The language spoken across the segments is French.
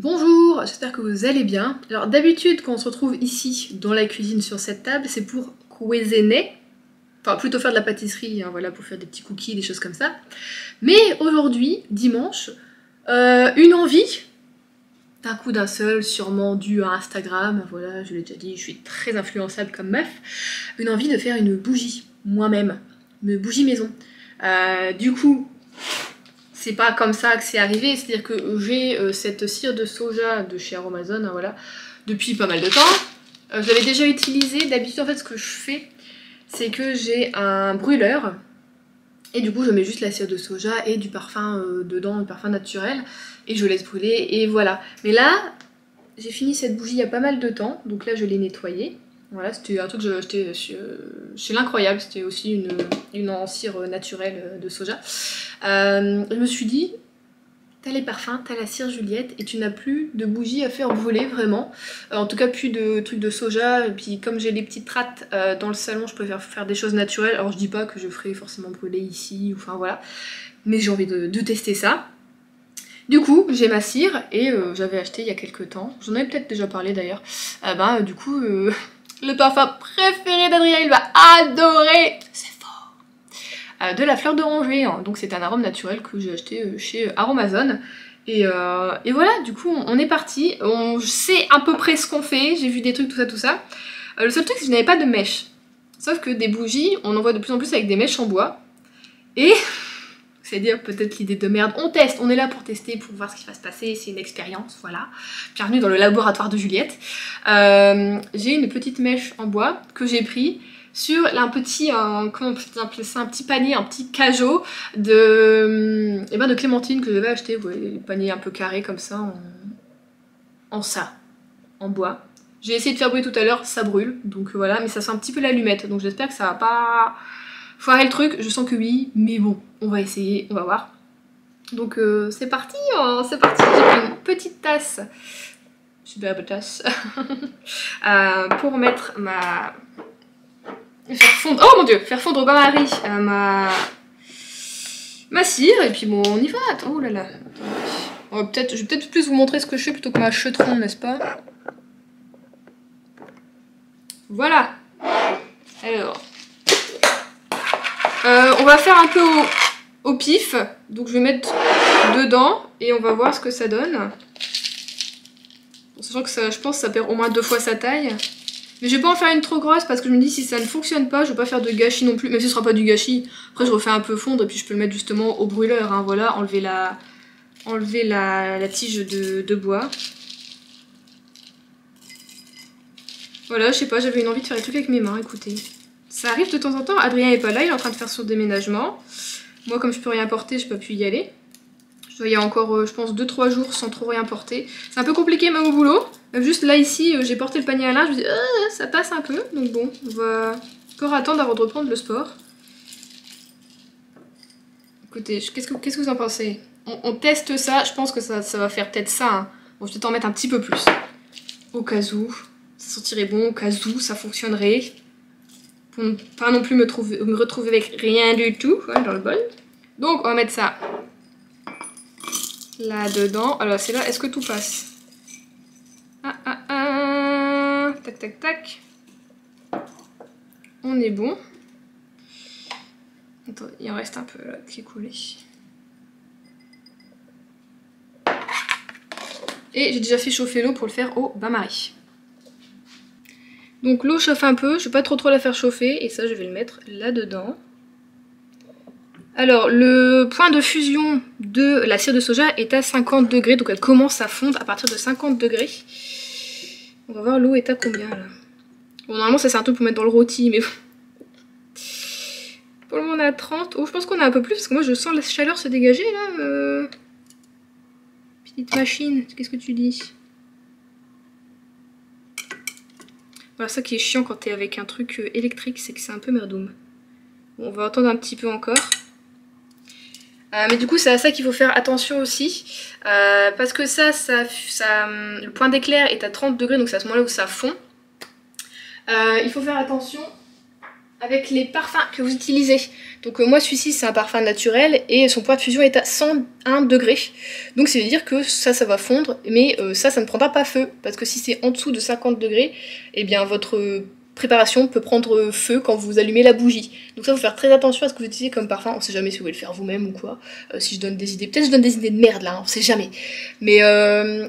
Bonjour, j'espère que vous allez bien. Alors d'habitude quand on se retrouve ici dans la cuisine sur cette table, c'est pour cuisiner, enfin plutôt faire de la pâtisserie, hein, voilà, pour faire des petits cookies, des choses comme ça. Mais aujourd'hui, dimanche, une envie, d'un coup d'un seul, sûrement dû à Instagram, voilà, je l'ai déjà dit, je suis très influençable comme meuf, une envie de faire une bougie, moi-même, une bougie maison. Du coup, c'est pas comme ça que c'est arrivé, c'est-à-dire que j'ai cette cire de soja de chez Aromazone, hein, voilà, depuis pas mal de temps. Je l'avais déjà utilisée. D'habitude en fait ce que je fais, c'est que j'ai un brûleur, et du coup je mets juste la cire de soja et du parfum dedans, du parfum naturel, et je laisse brûler, et voilà. Mais là, j'ai fini cette bougie il y a pas mal de temps, donc là je l'ai nettoyée. Voilà, c'était un truc que j'ai acheté chez l'Incroyable, c'était aussi une en cire naturelle de soja. Je me suis dit, t'as les parfums, t'as la cire Juliette, et tu n'as plus de bougies à faire brûler vraiment. En tout cas plus de trucs de soja, et puis comme j'ai les petites rattes dans le salon, je préfère faire des choses naturelles. Alors je dis pas que je ferai forcément brûler ici, enfin voilà, mais j'ai envie de tester ça. Du coup, j'ai ma cire, et j'avais acheté il y a quelques temps, j'en avais peut-être déjà parlé d'ailleurs, du coup, le parfum préféré d'Adrien, il va adorer, c'est fort, de la fleur d'oranger, hein. Donc c'est un arôme naturel que j'ai acheté chez Aromazone. Et voilà, du coup on est parti, on sait à peu près ce qu'on fait, j'ai vu des trucs, tout ça, tout ça. Le seul truc c'est que je n'avais pas de mèche. Sauf que des bougies, on en voit de plus en plus avec des mèches en bois. Et c'est-à-dire peut-être l'idée de merde, on teste, on est là pour tester, pour voir ce qui va se passer, c'est une expérience, voilà. Bienvenue dans le laboratoire de Juliette. J'ai une petite mèche en bois que j'ai pris sur un petit, comment on peut appeler ça, un petit panier, un petit cajot de clémentine que j'avais acheté, vous voyez, des paniers un peu carrés comme ça, en bois. J'ai essayé de faire brûler tout à l'heure, ça brûle, donc voilà, mais ça sent un petit peu l'allumette, donc j'espère que ça va pas foirer le truc, je sens que oui, mais bon, on va essayer, on va voir. Donc c'est parti, c'est parti, j'ai pris une petite tasse, superbe tasse, pour mettre faire fondre, oh mon dieu, faire fondre au bain-marie ma cire, et puis bon, on y va, attends, oh là là. Je vais peut-être plus vous montrer ce que je fais plutôt que ma chetron, n'est-ce pas? Voilà. Alors. On va faire un peu au pif, donc je vais mettre dedans et on va voir ce que ça donne. En sachant que ça, je pense que ça perd au moins 2 fois sa taille. Mais je vais pas en faire une trop grosse parce que je me dis si ça ne fonctionne pas, je vais pas faire de gâchis non plus, même si ce sera pas du gâchis. Après je refais un peu fondre et puis je peux le mettre justement au brûleur, hein, voilà, enlever la tige de bois. Voilà, je sais pas, j'avais une envie de faire des trucs avec mes mains, écoutez. Ça arrive de temps en temps, Adrien est pas là, il est en train de faire son déménagement. Moi comme je peux rien porter, j'ai pas pu y aller. Je dois y aller encore, je pense, 2-3 jours sans trop rien porter. C'est un peu compliqué même au boulot. Juste là ici, j'ai porté le panier à linge, je me dis ça passe un peu. Donc bon, on va encore attendre avant de reprendre le sport. Écoutez, qu'est-ce que vous en pensez? On teste ça, je pense que ça va faire peut-être ça. Hein. Bon, je vais peut-être en mettre un petit peu plus. Au cas où, ça sentirait bon, au cas où ça fonctionnerait. Pour ne pas non plus me retrouver avec rien du tout hein, dans le bol. Donc on va mettre ça là-dedans. Alors c'est là, est-ce que tout passe? Tac tac tac. On est bon. Attends, il en reste un peu là qui est coulé. Et j'ai déjà fait chauffer l'eau pour le faire au bain-marie. Donc l'eau chauffe un peu, je vais pas trop la faire chauffer et ça je vais le mettre là-dedans. Alors le point de fusion de la cire de soja est à 50 degrés, donc elle commence à fondre à partir de 50 degrés. On va voir l'eau est à combien là. Bon normalement ça c'est un truc pour mettre dans le rôti mais bon. Pour le moment on est à 30. Oh je pense qu'on a un peu plus parce que moi je sens la chaleur se dégager là. Petite machine, qu'est-ce que tu dis? Voilà ça qui est chiant quand t'es avec un truc électrique, c'est que c'est un peu merdoum. Bon on va attendre un petit peu encore. Mais du coup c'est à ça qu'il faut faire attention aussi parce que le point d'éclair est à 30 degrés donc c'est à ce moment là où ça fond. Il faut faire attention avec les parfums que vous utilisez. Donc moi celui-ci c'est un parfum naturel et son point de fusion est à 101 degrés. Donc ça veut dire que ça va fondre, mais ça ne prendra pas feu. Parce que si c'est en dessous de 50 degrés, eh bien votre préparation peut prendre feu quand vous allumez la bougie. Donc ça, faut faire très attention à ce que vous utilisez comme parfum. On sait jamais si vous voulez le faire vous-même ou quoi. Si je donne des idées, peut-être je donne des idées de merde là, hein, on sait jamais. Mais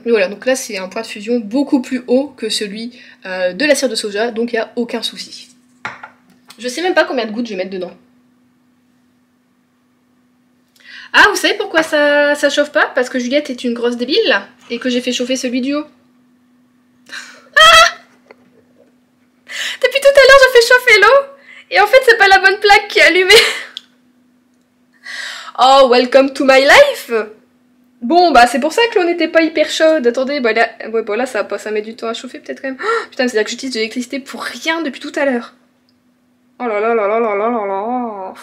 voilà, donc là c'est un point de fusion beaucoup plus haut que celui de la cire de soja, donc il n'y a aucun souci. Je sais même pas combien de gouttes je vais mettre dedans. Ah, vous savez pourquoi ça chauffe pas? Parce que Juliette est une grosse débile et que j'ai fait chauffer celui du haut. Ah! Depuis tout à l'heure, je fais chauffer l'eau et en fait, c'est pas la bonne plaque qui est allumée. Oh, welcome to my life! Bon, bah c'est pour ça que l'eau n'était pas hyper chaude. Attendez, bah là, ouais, bon, là ça met du temps à chauffer peut-être quand même. Oh, putain, c'est-à-dire que j'utilise de l'électricité pour rien depuis tout à l'heure. Oh là là là là là là là là.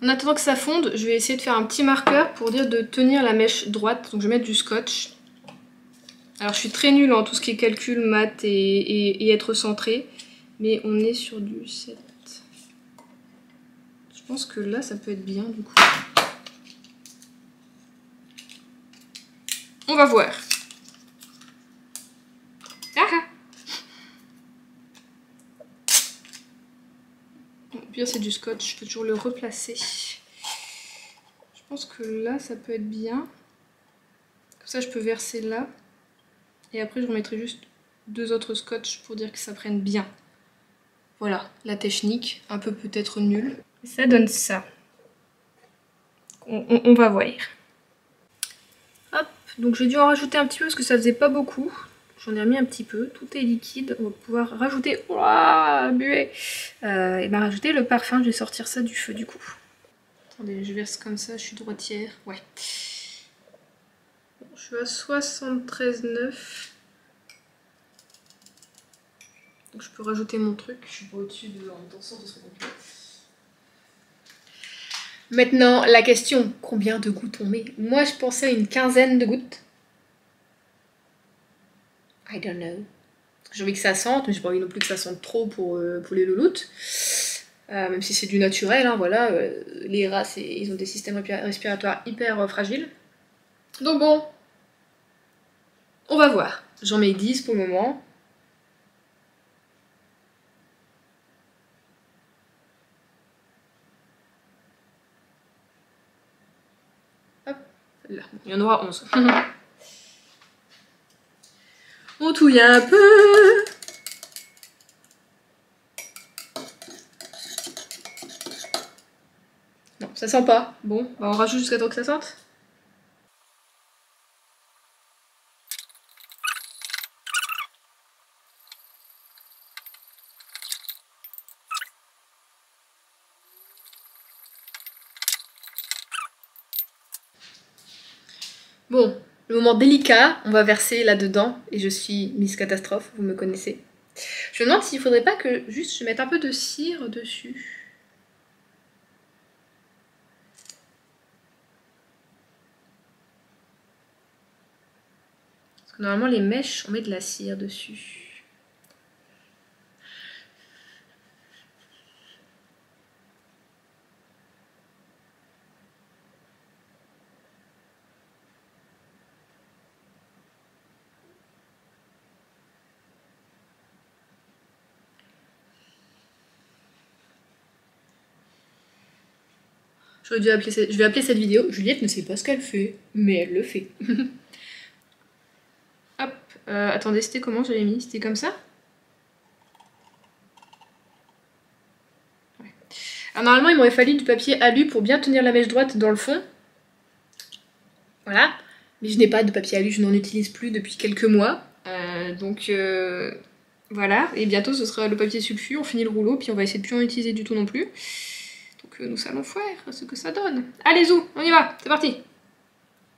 En attendant que ça fonde, je vais essayer de faire un petit marqueur pour dire de tenir la mèche droite. Donc je vais mettre du scotch. Alors je suis très nulle en tout ce qui est calcul, maths et être centré. Mais on est sur du 7. Je pense que là ça peut être bien du coup. On va voir. Ah ah. Bon, au pire c'est du scotch, je peux toujours le replacer. Je pense que là ça peut être bien. Comme ça je peux verser là. Et après je remettrai juste 2 autres scotch pour dire que ça prenne bien. Voilà, la technique, un peu peut-être nulle. Ça donne ça. On va voir. Hop, donc j'ai dû en rajouter un petit peu parce que ça faisait pas beaucoup. J'en ai remis un petit peu, tout est liquide. On va pouvoir rajouter, ouah, buée. Et ben rajouter le parfum, je vais sortir ça du feu du coup. Attendez, je verse comme ça, je suis droitière. Ouais. Bon, je suis à 73,9. Donc je peux rajouter mon truc. Je suis pas au-dessus de l'intention, ce serait compliqué. Maintenant, la question, combien de gouttes on met? Moi, je pensais à une quinzaine de gouttes. I don't know. J'ai envie que ça sente, mais j'ai pas envie non plus que ça sente trop pour les louloutes. Même si c'est du naturel, hein, voilà. Les rats, ils ont des systèmes respiratoires hyper fragiles. Donc bon, on va voir. J'en mets 10 pour le moment. Hop, là, il y en aura 11. On touille un peu. Non, ça sent pas. Bon, bah on rajoute jusqu'à temps que ça sente. Bon, le moment délicat, on va verser là-dedans, et je suis Miss Catastrophe, vous me connaissez. Je me demande s'il faudrait pas que juste je mette un peu de cire dessus. Parce que normalement les mèches, on met de la cire dessus. Je vais appeler cette vidéo Juliette ne sait pas ce qu'elle fait, mais elle le fait. Hop, attendez, c'était comment j'avais mis? C'était comme ça? Ouais. Alors normalement il m'aurait fallu du papier alu pour bien tenir la mèche droite dans le fond. Voilà. Mais je n'ai pas de papier alu, je n'en utilise plus depuis quelques mois. Donc voilà, et bientôt ce sera le papier sulfu, on finit le rouleau, puis on va essayer de plus en utiliser du tout non plus. Donc nous allons voir ce que ça donne. Allez zou, on y va, c'est parti.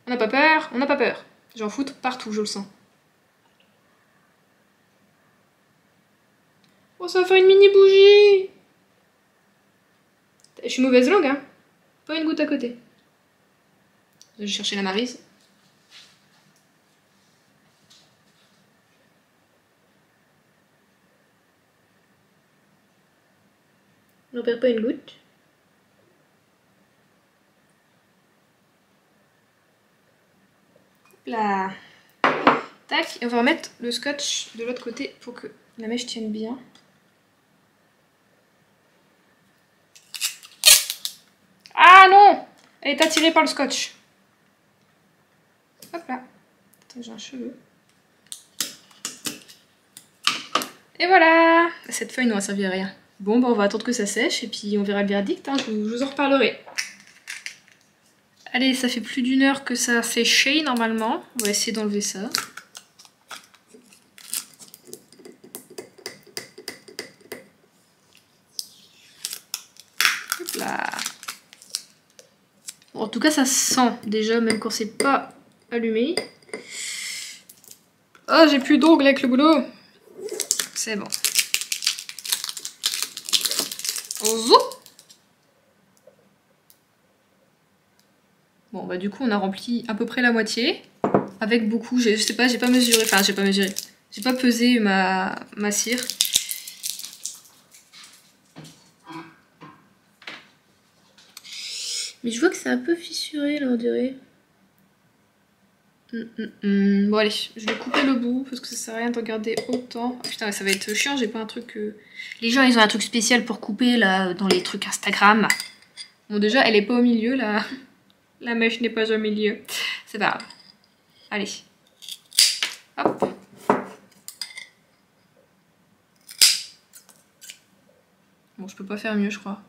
On n'a pas peur, on n'a pas peur. J'en foutre partout, je le sens. Oh, ça va faire une mini bougie. Je suis mauvaise langue, hein. Pas une goutte à côté. Je vais chercher la Maryse. On n'en perd pas une goutte. Là. Tac, et on va remettre le scotch de l'autre côté pour que la mèche tienne bien. Ah non! Elle est attirée par le scotch. Hop là. Attends, j'ai un cheveu. Et voilà! Cette feuille n'aura servi à rien. Bon, bah on va attendre que ça sèche et puis on verra le verdict, hein. Je vous en reparlerai. Allez, ça fait plus d'1 heure que ça a séché normalement. On va essayer d'enlever ça. Hop là. Bon, en tout cas, ça sent déjà, même quand c'est pas allumé. Oh, j'ai plus d'ongles avec le boulot. C'est bon. Zou. Bon, bah du coup, on a rempli à peu près la moitié. Avec beaucoup, je sais pas, j'ai pas mesuré. Enfin, j'ai pas mesuré. J'ai pas pesé ma cire. Mais je vois que c'est un peu fissuré là, on dirait. Bon allez, je vais couper le bout parce que ça sert à rien de regarder autant. Oh, putain, ça va être chiant, j'ai pas un truc... Les gens, ils ont un truc spécial pour couper là, dans les trucs Instagram. Bon déjà, elle est pas au milieu là. La mèche n'est pas au milieu. C'est pas grave. Allez. Hop. Bon, je peux pas faire mieux, je crois.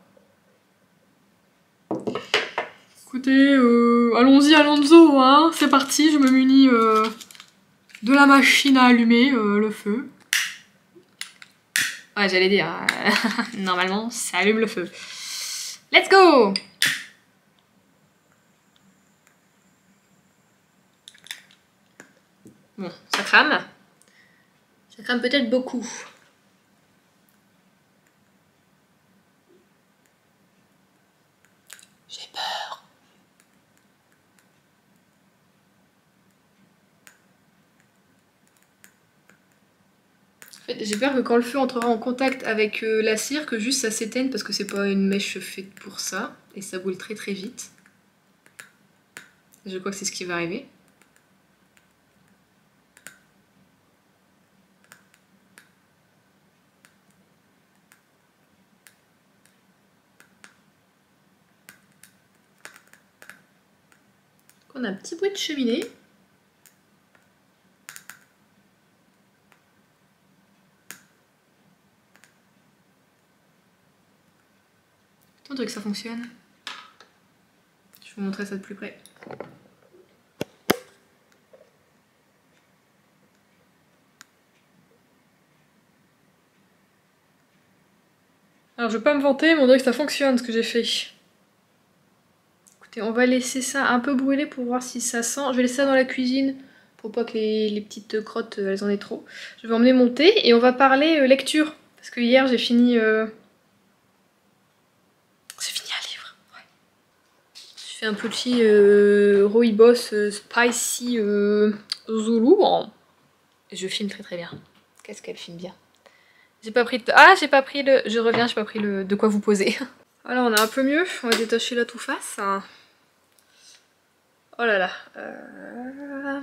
Écoutez, allons-y Alonso, hein. C'est parti, je me munis de la machine à allumer le feu. Ouais, j'allais dire, normalement, ça allume le feu. Let's go! Bon, ça crame. Ça crame peut-être beaucoup. J'ai peur. En fait, j'ai peur que quand le feu entrera en contact avec la cire, que juste ça s'éteigne parce que c'est pas une mèche faite pour ça. Et ça brûle très très vite. Je crois que c'est ce qui va arriver. On a un petit bruit de cheminée. Attends que ça fonctionne. Je vais vous montrer ça de plus près. Alors je vais pas me vanter, mais on dirait que ça fonctionne ce que j'ai fait. Écoutez, on va laisser ça un peu brûler pour voir si ça sent. Je vais laisser ça dans la cuisine pour pas que les petites crottes elles en aient trop. Je vais emmener mon thé et on va parler lecture. Parce que hier j'ai fini... J'ai fini un livre. Ouais. J'ai fait un petit Rooibos Spicy Zulu. Et je filme très très bien. Qu'est-ce qu'elle filme bien. J'ai pas pris de... Ah, j'ai pas pris le... Je reviens, j'ai pas pris le... De quoi vous poser. Voilà, on est un peu mieux. On va détacher la tout-face. Oh là là.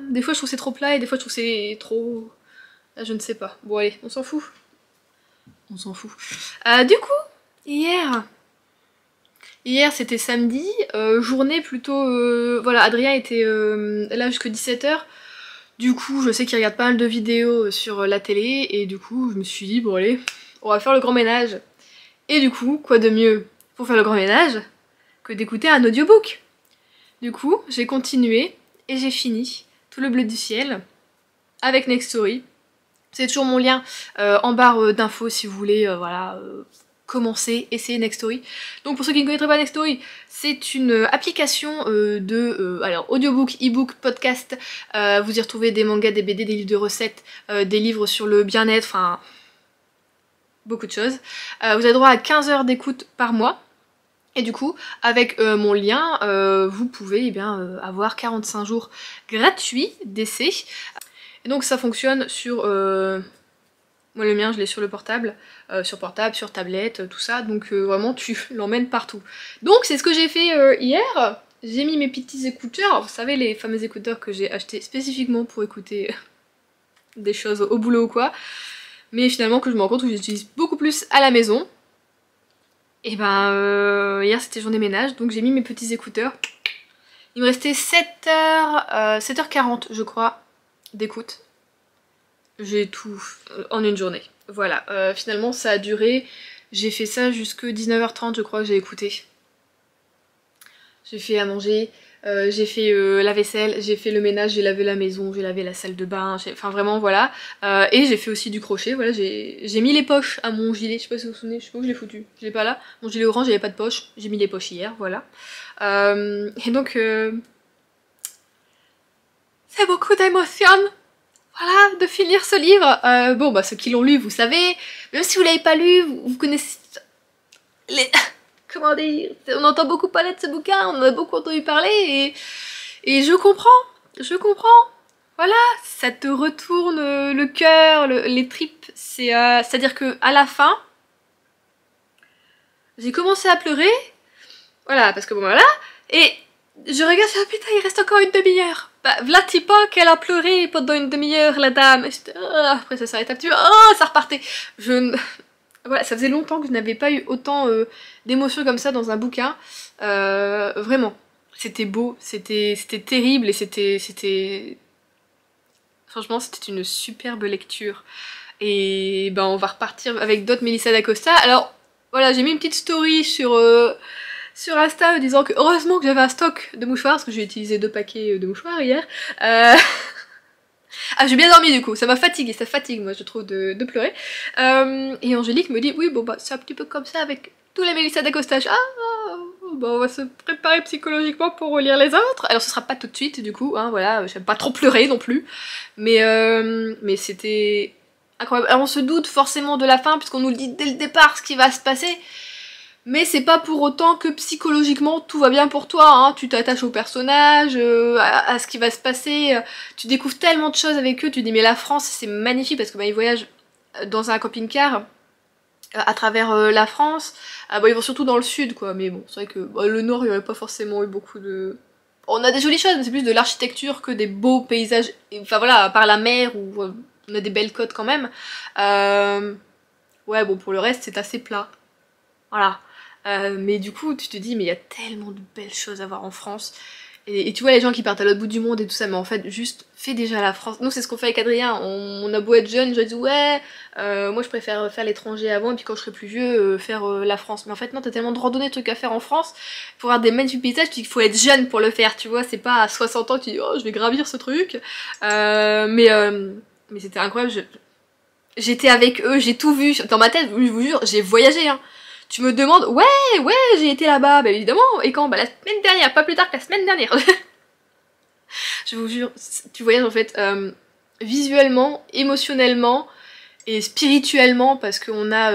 Des fois, je trouve c'est trop plat et des fois, je trouve c'est trop... Là, je ne sais pas. Bon, allez, on s'en fout. On s'en fout. Du coup, hier, c'était samedi. Journée plutôt... Voilà, Adrien était là jusqu'à 17 h. Du coup, je sais qu'il regarde pas mal de vidéos sur la télé. Et du coup, je me suis dit, bon allez, on va faire le grand ménage. Et du coup, quoi de mieux pour faire le grand ménage que d'écouter un audiobook. Du coup, j'ai continué et j'ai fini Tout le bleu du ciel avec Nextory. C'est toujours mon lien en barre d'infos si vous voulez voilà, commencer, essayer Nextory. Donc pour ceux qui ne connaîtraient pas Nextory, c'est une application alors audiobook, ebook, podcast. Vous y retrouvez des mangas, des BD, des livres de recettes, des livres sur le bien-être, enfin beaucoup de choses. Vous avez droit à 15 heures d'écoute par mois. Et du coup, avec mon lien, vous pouvez eh bien, avoir 45 jours gratuits d'essai. Et donc ça fonctionne sur Moi le mien je l'ai sur le portable, sur tablette, tout ça, donc vraiment tu l'emmènes partout. Donc c'est ce que j'ai fait hier, j'ai mis mes petits écouteurs, vous savez les fameux écouteurs que j'ai achetés spécifiquement pour écouter des choses au boulot ou quoi, mais finalement que je me rends compte que j'utilise beaucoup plus à la maison. Et ben hier c'était journée ménage, donc j'ai mis mes petits écouteurs. Il me restait 7h40 je crois d'écoute. J'ai tout en une journée. Voilà, finalement ça a duré, j'ai fait ça jusque 19h30 je crois que j'ai écouté. J'ai fait à manger, j'ai fait la vaisselle, j'ai fait le ménage, j'ai lavé la maison, j'ai lavé la salle de bain, enfin vraiment voilà. Et j'ai fait aussi du crochet, voilà, j'ai mis les poches à mon gilet, je sais pas si vous vous souvenez, je sais pas où je l'ai foutu, je l'ai pas là. Mon gilet orange, il avait pas de poche, j'ai mis les poches hier, voilà. Et donc, c'est beaucoup d'émotions, voilà, de finir ce livre. Bon, bah ceux qui l'ont lu, vous savez, même si vous l'avez pas lu, vous connaissez les... Comment dire, on entend beaucoup parler de ce bouquin, on en a beaucoup entendu parler et je comprends, voilà, ça te retourne le cœur, les tripes, c'est-à-dire que à la fin, j'ai commencé à pleurer, voilà, parce que bon voilà, et je regarde, je dis, ah putain, il reste encore une demi-heure. Bah, v'là pas qu'elle a pleuré pendant une demi-heure, la dame. Après ça s'arrête un petit peu, oh, ça repartait. Voilà, ça faisait longtemps que je n'avais pas eu autant d'émotions comme ça dans un bouquin. Vraiment, c'était beau, c'était terrible et c'était... Franchement, c'était une superbe lecture. Et ben on va repartir avec d'autres Mélissa d'Acosta. Alors, voilà, j'ai mis une petite story sur Insta disant que heureusement que j'avais un stock de mouchoirs, parce que j'ai utilisé 2 paquets de mouchoirs hier. Ah, j'ai bien dormi du coup, ça m'a fatiguée, ça fatigue moi je trouve de pleurer. Et Angélique me dit oui bon bah c'est un petit peu comme ça avec tous les Mélissa d'Acosta. Bah on va se préparer psychologiquement pour relire les autres. Alors ce sera pas tout de suite du coup, hein, voilà, j'aime pas trop pleurer non plus. Mais c'était incroyable. Alors on se doute forcément de la fin puisqu'on nous le dit dès le départ ce qui va se passer. Mais c'est pas pour autant que psychologiquement tout va bien pour toi, hein. Tu t'attaches au personnage, à ce qui va se passer, tu découvres tellement de choses avec eux, tu dis mais la France c'est magnifique parce que bah, ils voyagent dans un camping-car à travers la France, bah, ils vont surtout dans le sud quoi, mais bon c'est vrai que bah, le nord il y aurait pas forcément eu beaucoup de... On a des jolies choses mais c'est plus de l'architecture que des beaux paysages, enfin voilà, à part la mer où on a des belles côtes quand même. Ouais bon pour le reste c'est assez plat, voilà. Mais du coup, tu te dis, mais il y a tellement de belles choses à voir en France. Et tu vois les gens qui partent à l'autre bout du monde et tout ça, mais en fait, juste fais déjà la France. Nous, c'est ce qu'on fait avec Adrien. On a beau être jeune, je dis ouais, moi je préfère faire l'étranger avant, et puis quand je serai plus vieux, faire la France. Mais en fait, non, t'as tellement de randonnées, de trucs à faire en France. Pour avoir des magnifiques paysages, tu dis qu'il faut être jeune pour le faire, tu vois. C'est pas à 60 ans que tu dis, oh, je vais gravir ce truc. Mais c'était incroyable. J'étais avec eux, j'ai tout vu. Dans ma tête, je vous jure, j'ai voyagé, hein. Tu me demandes, ouais, j'ai été là-bas, bah évidemment, et quand? Bah la semaine dernière, pas plus tard que la semaine dernière. Je vous jure, tu voyages en fait visuellement, émotionnellement et spirituellement, parce qu'on a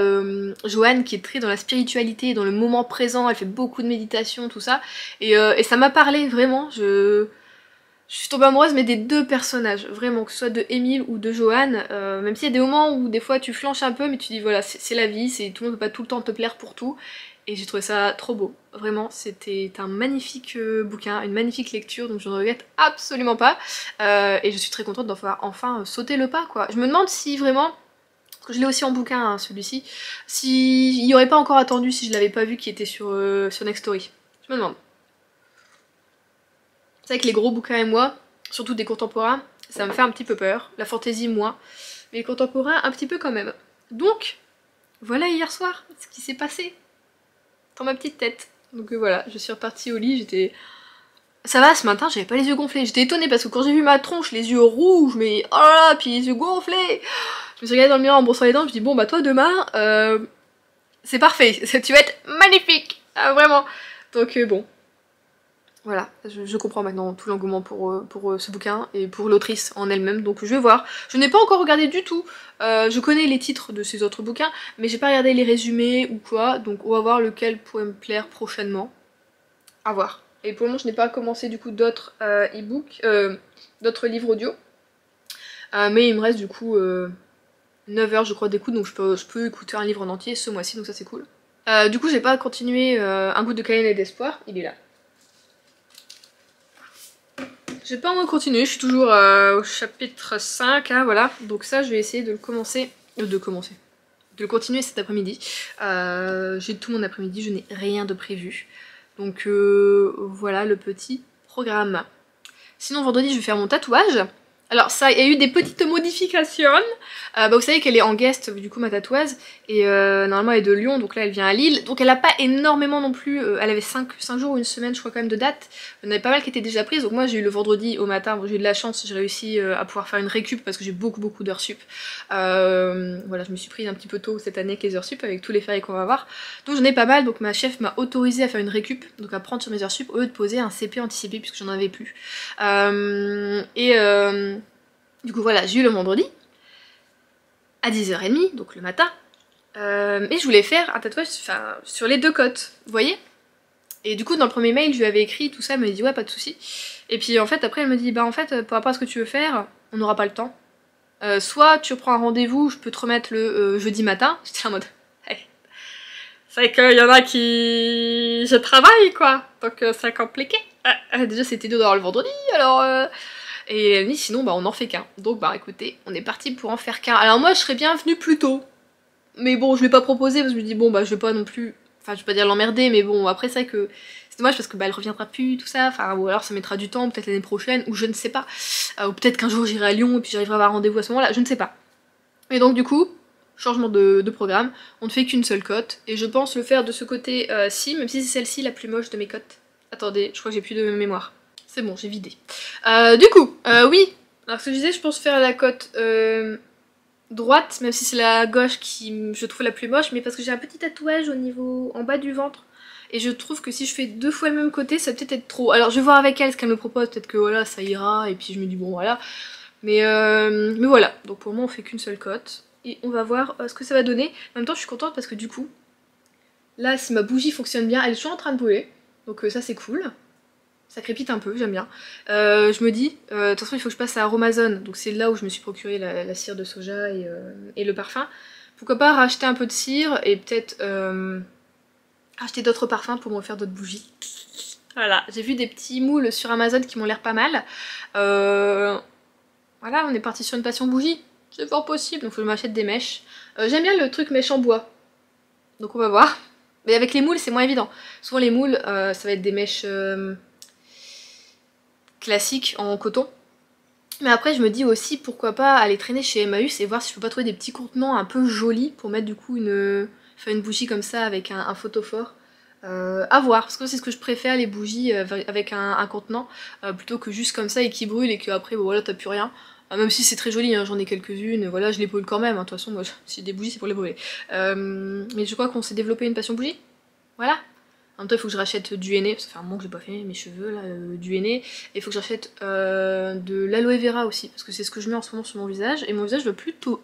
Joanne qui est très dans la spiritualité, dans le moment présent, elle fait beaucoup de méditation, tout ça, et ça m'a parlé vraiment, je suis tombée amoureuse mais des 2 personnages, vraiment, que ce soit de Émile ou de Joanne, même s'il y a des moments où des fois tu flanches un peu mais tu dis voilà c'est la vie, tout le monde peut pas tout le temps te plaire pour tout, et j'ai trouvé ça trop beau, vraiment c'était un magnifique bouquin, une magnifique lecture, donc je ne regrette absolument pas, et je suis très contente d'en faire enfin sauter le pas quoi. Je me demande si vraiment, parce que je l'ai aussi en bouquin hein, celui-ci, s'il y aurait pas encore attendu si je l'avais pas vu qui était sur Nextory, je me demande. C'est vrai que les gros bouquins et moi, surtout des contemporains, ça me fait un petit peu peur. La fantaisie, moins. Mais les contemporains, un petit peu quand même. Donc, voilà hier soir ce qui s'est passé dans ma petite tête. Donc voilà, je suis repartie au lit, j'étais... Ça va, ce matin, j'avais pas les yeux gonflés. J'étais étonnée parce que quand j'ai vu ma tronche, les yeux rouges, mais oh là là, puis les yeux gonflés. Je me suis regardée dans le miroir en brossant les dents, je me suis dit, bon bah toi demain, c'est parfait, tu vas être magnifique, vraiment. Donc bon. Voilà, je comprends maintenant tout l'engouement pour ce bouquin et pour l'autrice en elle-même, donc je vais voir. Je n'ai pas encore regardé du tout, je connais les titres de ces autres bouquins, mais j'ai pas regardé les résumés ou quoi, donc on va voir lequel pourrait me plaire prochainement. À voir. Et pour le moment je n'ai pas commencé du coup d'autres e-books, d'autres livres audio, mais il me reste du coup 9 heures je crois d'écoute, donc je peux écouter un livre en entier ce mois-ci, donc ça c'est cool. Du coup j'ai pas continué Un goût de cannelle et d'espoir, il est là. J'ai pas envie de continuer, je suis toujours au chapitre 5, hein, voilà. Donc ça je vais essayer de le commencer, de le continuer cet après-midi. J'ai tout mon après-midi, je n'ai rien de prévu. Donc voilà le petit programme. Sinon vendredi je vais faire mon tatouage. Alors ça, il y a eu des petites modifications. Vous savez qu'elle est en guest, du coup ma tatoueuse, et normalement elle est de Lyon, donc là elle vient à Lille. Donc elle a pas énormément non plus, elle avait 5 jours ou une semaine je crois quand même de date. Il y en avait pas mal qui étaient déjà prises, donc moi j'ai eu le vendredi au matin, bon, j'ai eu de la chance, j'ai réussi à pouvoir faire une récup parce que j'ai beaucoup d'heures sup. Voilà, je me suis prise un petit peu tôt cette année avec les heures sup, avec tous les fériés qu'on va avoir. Donc j'en ai pas mal, donc ma chef m'a autorisé à faire une récup, donc à prendre sur mes heures sup au lieu de poser un CP anticipé puisque j'en avais plus. Du coup voilà, j'ai eu le vendredi à 10h30, donc le matin, et je voulais faire un tatouage sur les 2 côtes, vous voyez. Et du coup dans le premier mail je lui avais écrit tout ça, elle m'a dit ouais pas de soucis. Et puis en fait après elle me dit bah en fait par rapport à ce que tu veux faire, on n'aura pas le temps. Soit tu prends un rendez-vous, je peux te remettre le jeudi matin. J'étais en mode hey. C'est vrai qu'il y en a qui... je travaille quoi, donc c'est compliqué. Déjà c'était dur d'avoir le vendredi alors... Et elle me dit sinon bah on en fait qu'un. Donc bah écoutez, on est parti pour en faire qu'un. Alors moi je serais bien venue plus tôt. Mais bon je l'ai pas proposé parce que je me dis bon bah je vais pas non plus... Enfin je vais pas dire l'emmerder mais bon après c'est vrai que c'est dommage parce que bah elle reviendra plus tout ça. Enfin ou alors ça mettra du temps, peut-être l'année prochaine ou je ne sais pas. Ou peut-être qu'un jour j'irai à Lyon et puis j'arriverai à avoir rendez-vous à ce moment-là, je ne sais pas. Et donc du coup, changement de programme, on ne fait qu'une seule cote. Et je pense le faire de ce côté-ci, même si c'est celle-ci la plus moche de mes cotes. Attendez, je crois que j'ai plus de mémoire. C'est bon, j'ai vidé. Du coup, oui. Alors ce que je disais, je pense faire la cote droite, même si c'est la gauche qui je trouve la plus moche, mais parce que j'ai un petit tatouage au niveau en bas du ventre. Et je trouve que si je fais 2 fois le même côté, ça va peut-être être trop. Alors je vais voir avec elle ce qu'elle me propose, peut-être que voilà, ça ira, et puis je me dis bon voilà. Mais voilà, donc pour moi on fait qu'une seule cote. Et on va voir ce que ça va donner. En même temps je suis contente parce que du coup, là si ma bougie fonctionne bien, elle est toujours en train de brûler. Donc ça c'est cool. Ça crépite un peu, j'aime bien. Je me dis, de toute façon il faut que je passe à Aromazone. Donc c'est là où je me suis procuré la cire de soja et le parfum. Pourquoi pas racheter un peu de cire et peut-être acheter d'autres parfums pour me faire d'autres bougies. Voilà, j'ai vu des petits moules sur Amazon qui m'ont l'air pas mal. Voilà, on est parti sur une passion bougie. C'est fort possible, donc faut que je m'achète des mèches. J'aime bien le truc mèche en bois. Donc on va voir. Mais avec les moules, c'est moins évident. Souvent les moules, ça va être des mèches classiques en coton. Mais après je me dis aussi pourquoi pas aller traîner chez Emmaüs et voir si je peux pas trouver des petits contenants un peu jolis pour mettre du coup faire une bougie comme ça avec un photophore. À voir, parce que c'est ce que je préfère, les bougies avec un contenant, plutôt que juste comme ça et qui brûle et qu'après bon, voilà t'as plus rien. Même si c'est très joli, hein, j'en ai quelques-unes, voilà je les brûle quand même, hein. De toute façon moi si j'ai des bougies c'est pour les brûler. Mais je crois qu'on s'est développé une passion bougie, voilà. En même temps il faut que je rachète du henné, ça fait un moment que j'ai pas fait mes cheveux là, du henné. Et il faut que j'achète de l'aloe vera aussi, parce que c'est ce que je mets en ce moment sur mon visage, et mon visage va plutôt...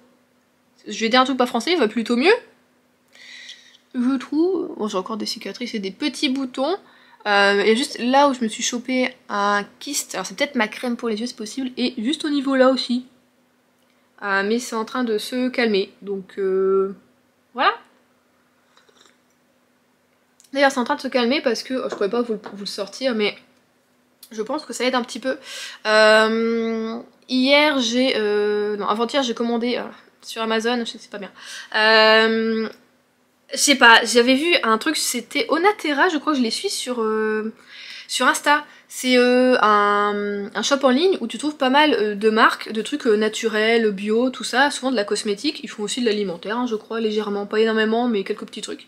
Je vais dire un truc pas français, il va plutôt mieux. Je trouve... Bon j'ai encore des cicatrices et des petits boutons. Et juste là où je me suis chopé un kyste, alors c'est peut-être ma crème pour les yeux c'est possible, et juste au niveau là aussi. Mais c'est en train de se calmer, donc voilà. D'ailleurs c'est en train de se calmer parce que, je pourrais pas vous le sortir, mais je pense que ça aide un petit peu. Hier j'ai... non, avant-hier j'ai commandé sur Amazon, je sais que c'est pas bien. Je sais pas, j'avais vu un truc, c'était Onatera, je crois que je les suis sur Insta. C'est un shop en ligne où tu trouves pas mal de marques, de trucs naturels, bio, tout ça, souvent de la cosmétique. Ils font aussi de l'alimentaire, hein, je crois, légèrement, pas énormément, mais quelques petits trucs.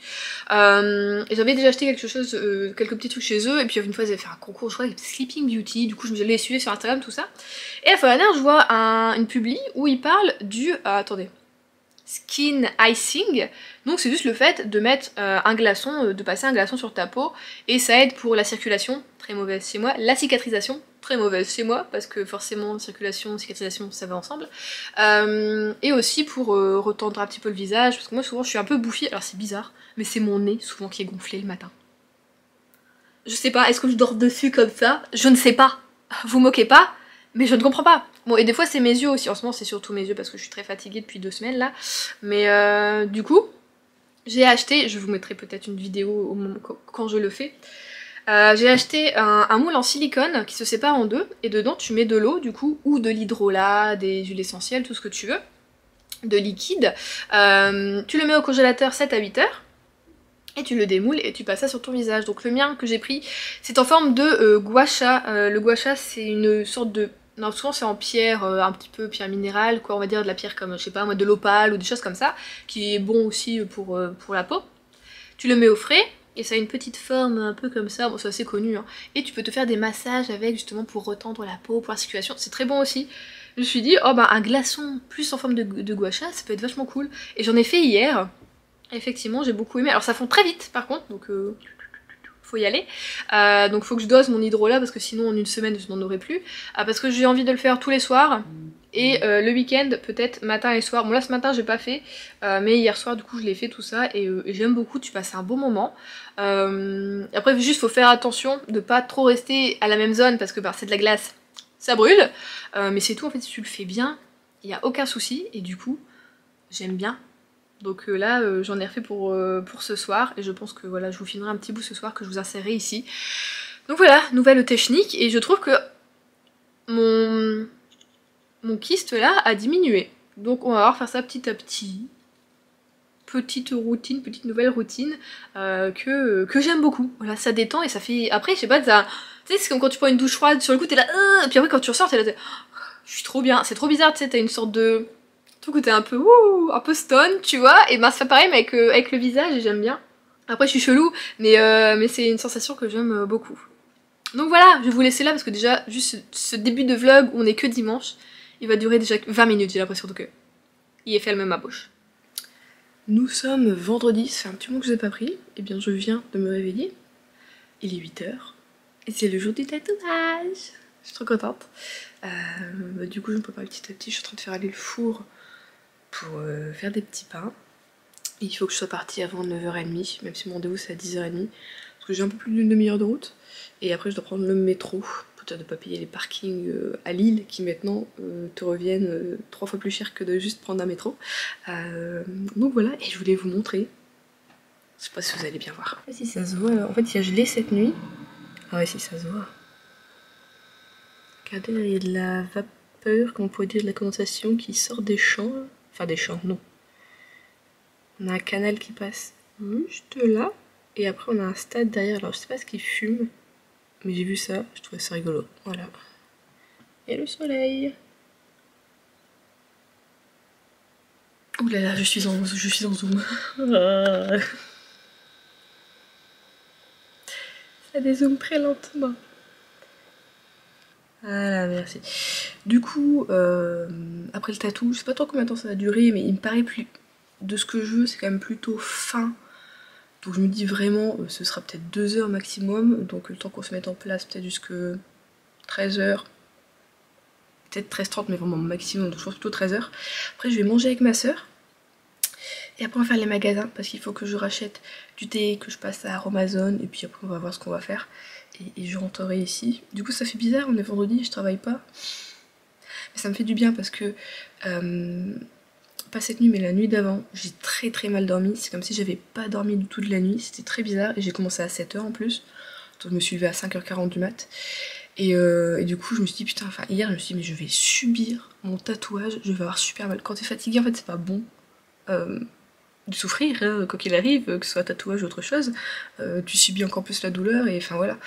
Et j'avais déjà acheté quelques petits trucs chez eux, et puis une fois ils avaient fait un concours, je crois, avec Sleeping Beauty, du coup je me les suivais sur Instagram, tout ça. Et à la fin dernière, je vois une publi où ils parlent du... attendez... Skin icing, donc c'est juste le fait de mettre un glaçon, de passer un glaçon sur ta peau, et ça aide pour la circulation, très mauvaise chez moi, la cicatrisation, très mauvaise chez moi, parce que forcément circulation, cicatrisation ça va ensemble, et aussi pour retendre un petit peu le visage, parce que moi souvent je suis un peu bouffie, alors c'est bizarre, mais c'est mon nez souvent qui est gonflé le matin. Je sais pas, est-ce que je dors dessus comme ça? Je ne sais pas, vous moquez pas, mais je ne comprends pas. Bon, et des fois c'est mes yeux aussi, en ce moment c'est surtout mes yeux parce que je suis très fatiguée depuis 2 semaines là. Mais du coup, j'ai acheté, je vous mettrai peut-être une vidéo au moment, quand je le fais. J'ai acheté un moule en silicone qui se sépare en deux, et dedans tu mets de l'eau du coup, ou de l'hydrolat, des huiles essentielles, tout ce que tu veux, de liquide. Tu le mets au congélateur 7 à 8 heures. Et tu le démoules et tu passes ça sur ton visage. Donc le mien que j'ai pris, c'est en forme de gua sha. Le gua sha, c'est une sorte de... Non, souvent c'est en pierre, un petit peu pierre minérale, quoi, on va dire de la pierre comme, je sais pas moi, de l'opale ou des choses comme ça, qui est bon aussi pour la peau. Tu le mets au frais, et ça a une petite forme un peu comme ça, bon c'est assez connu, hein. Et tu peux te faire des massages avec, justement pour retendre la peau, pour la circulation, c'est très bon aussi. Je me suis dit, oh bah un glaçon plus en forme de gua sha, ça peut être vachement cool. Et j'en ai fait hier. Effectivement, j'ai beaucoup aimé. Alors ça fond très vite par contre, donc faut y aller. Donc faut que je dose mon hydrolat parce que sinon en une semaine je n'en aurai plus. Parce que j'ai envie de le faire tous les soirs. Et le week-end, peut-être matin et soir. Bon là ce matin j'ai pas fait, mais hier soir du coup je l'ai fait tout ça. Et j'aime beaucoup, tu passes un bon moment. Après juste faut faire attention de pas trop rester à la même zone parce que bah, c'est de la glace, ça brûle. Mais c'est tout en fait, si tu le fais bien, il n'y a aucun souci. Et du coup, j'aime bien. Donc là, j'en ai refait pour ce soir, et je pense que voilà, je vous filmerai un petit bout ce soir que je vous insérerai ici. Donc voilà, nouvelle technique, et je trouve que mon kyste là a diminué. Donc on va voir faire ça petit à petit. Petite routine, petite nouvelle routine que j'aime beaucoup. Voilà, ça détend et ça fait... Après, je sais pas, ça... Tu sais, c'est comme quand tu prends une douche froide, sur le coup t'es là... Et puis après quand tu ressors, t'es là... Je suis trop bien. C'est trop bizarre, tu sais, t'as une sorte de... Tout que t'es un peu un peu stone, tu vois, et ben c'est pareil mais avec le visage et j'aime bien. Après je suis chelou, mais c'est une sensation que j'aime beaucoup. Donc voilà, je vais vous laisser là parce que déjà, juste ce début de vlog où on est que dimanche, il va durer déjà 20 minutes, j'ai l'impression que il est fait même ma bouche. Nous sommes vendredi, ça fait un petit moment que je n'ai pas pris, et bien je viens de me réveiller, il est 8 h, et c'est le jour du tatouage. Je suis trop contente. Du coup je me prépare petit à petit, je suis en train de faire aller le four pour faire des petits pains. Et il faut que je sois partie avant 9 h30, même si mon rendez-vous c'est à 10 h30, parce que j'ai un peu plus d'une demi-heure de route. Et après je dois prendre le métro, pour ne pas payer les parkings à Lille, qui maintenant te reviennent 3 fois plus cher que de juste prendre un métro. Donc voilà, et je voulais vous montrer. Je sais pas si vous allez bien voir. Je sais pas si ça se voit, en fait il y a gelé cette nuit. Ah ouais, si ça se voit. Regardez, là, il y a de la vapeur, comme on pourrait dire, de la condensation qui sort des champs. Enfin des champs, non. On a un canal qui passe juste là. Et après on a un stade derrière. Alors je sais pas ce qui fume. Mais j'ai vu ça, je trouvais ça rigolo. Voilà. Et le soleil. Ouh là là, je suis en zoom. Ça dézoome très lentement. Voilà, merci. Du coup, après le tatou, je sais pas trop combien de temps ça va durer, mais il me paraît plus... De ce que je veux, c'est quand même plutôt fin. Donc je me dis vraiment, ce sera peut-être 2 heures maximum. Donc le temps qu'on se mette en place, peut-être jusque 13 h. Peut-être 13h30, mais vraiment maximum, donc je pense plutôt 13 h. Après je vais manger avec ma soeur. Et après on va faire les magasins, parce qu'il faut que je rachète du thé, que je passe à Amazon. Et puis après on va voir ce qu'on va faire. Et je rentrerai ici. Du coup ça fait bizarre, on est vendredi, je travaille pas. Mais ça me fait du bien parce que... pas cette nuit mais la nuit d'avant, j'ai très mal dormi. C'est comme si j'avais pas dormi du tout de la nuit, c'était très bizarre. Et j'ai commencé à 7 h en plus. Donc je me suis levée à 5h40 du mat. Et du coup je me suis dit putain, enfin hier je me suis dit mais je vais subir mon tatouage, je vais avoir super mal. Quand t'es fatigué en fait c'est pas bon de souffrir, hein, quoi qu'il arrive, que ce soit tatouage ou autre chose. Tu subis encore plus la douleur et enfin voilà.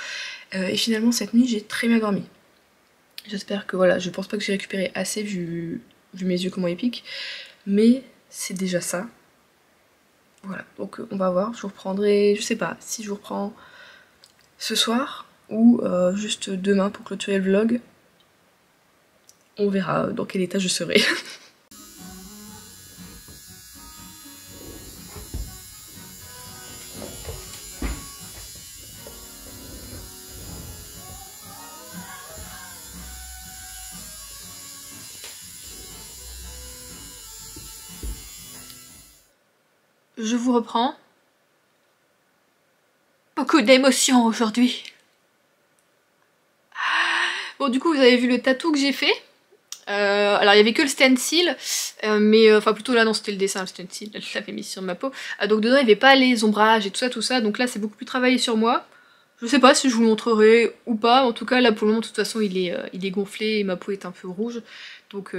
Et finalement cette nuit j'ai très bien dormi. J'espère que voilà, je pense pas que j'ai récupéré assez vu mes yeux comment ils piquent. Mais c'est déjà ça. Voilà, donc on va voir, je vous reprendrai, je sais pas, si je vous reprends ce soir ou juste demain pour clôturer le vlog. On verra dans quel état je serai. Je vous reprends. Beaucoup d'émotions aujourd'hui. Bon du coup vous avez vu le tatou que j'ai fait. Alors il y avait que le stencil, mais enfin plutôt là non c'était le dessin, le stencil, je l'avais mis sur ma peau. Donc dedans il n'y avait pas les ombrages et tout ça, donc là c'est beaucoup plus travaillé sur moi. Je sais pas si je vous le montrerai ou pas, en tout cas là pour le moment de toute façon il est gonflé et ma peau est un peu rouge, donc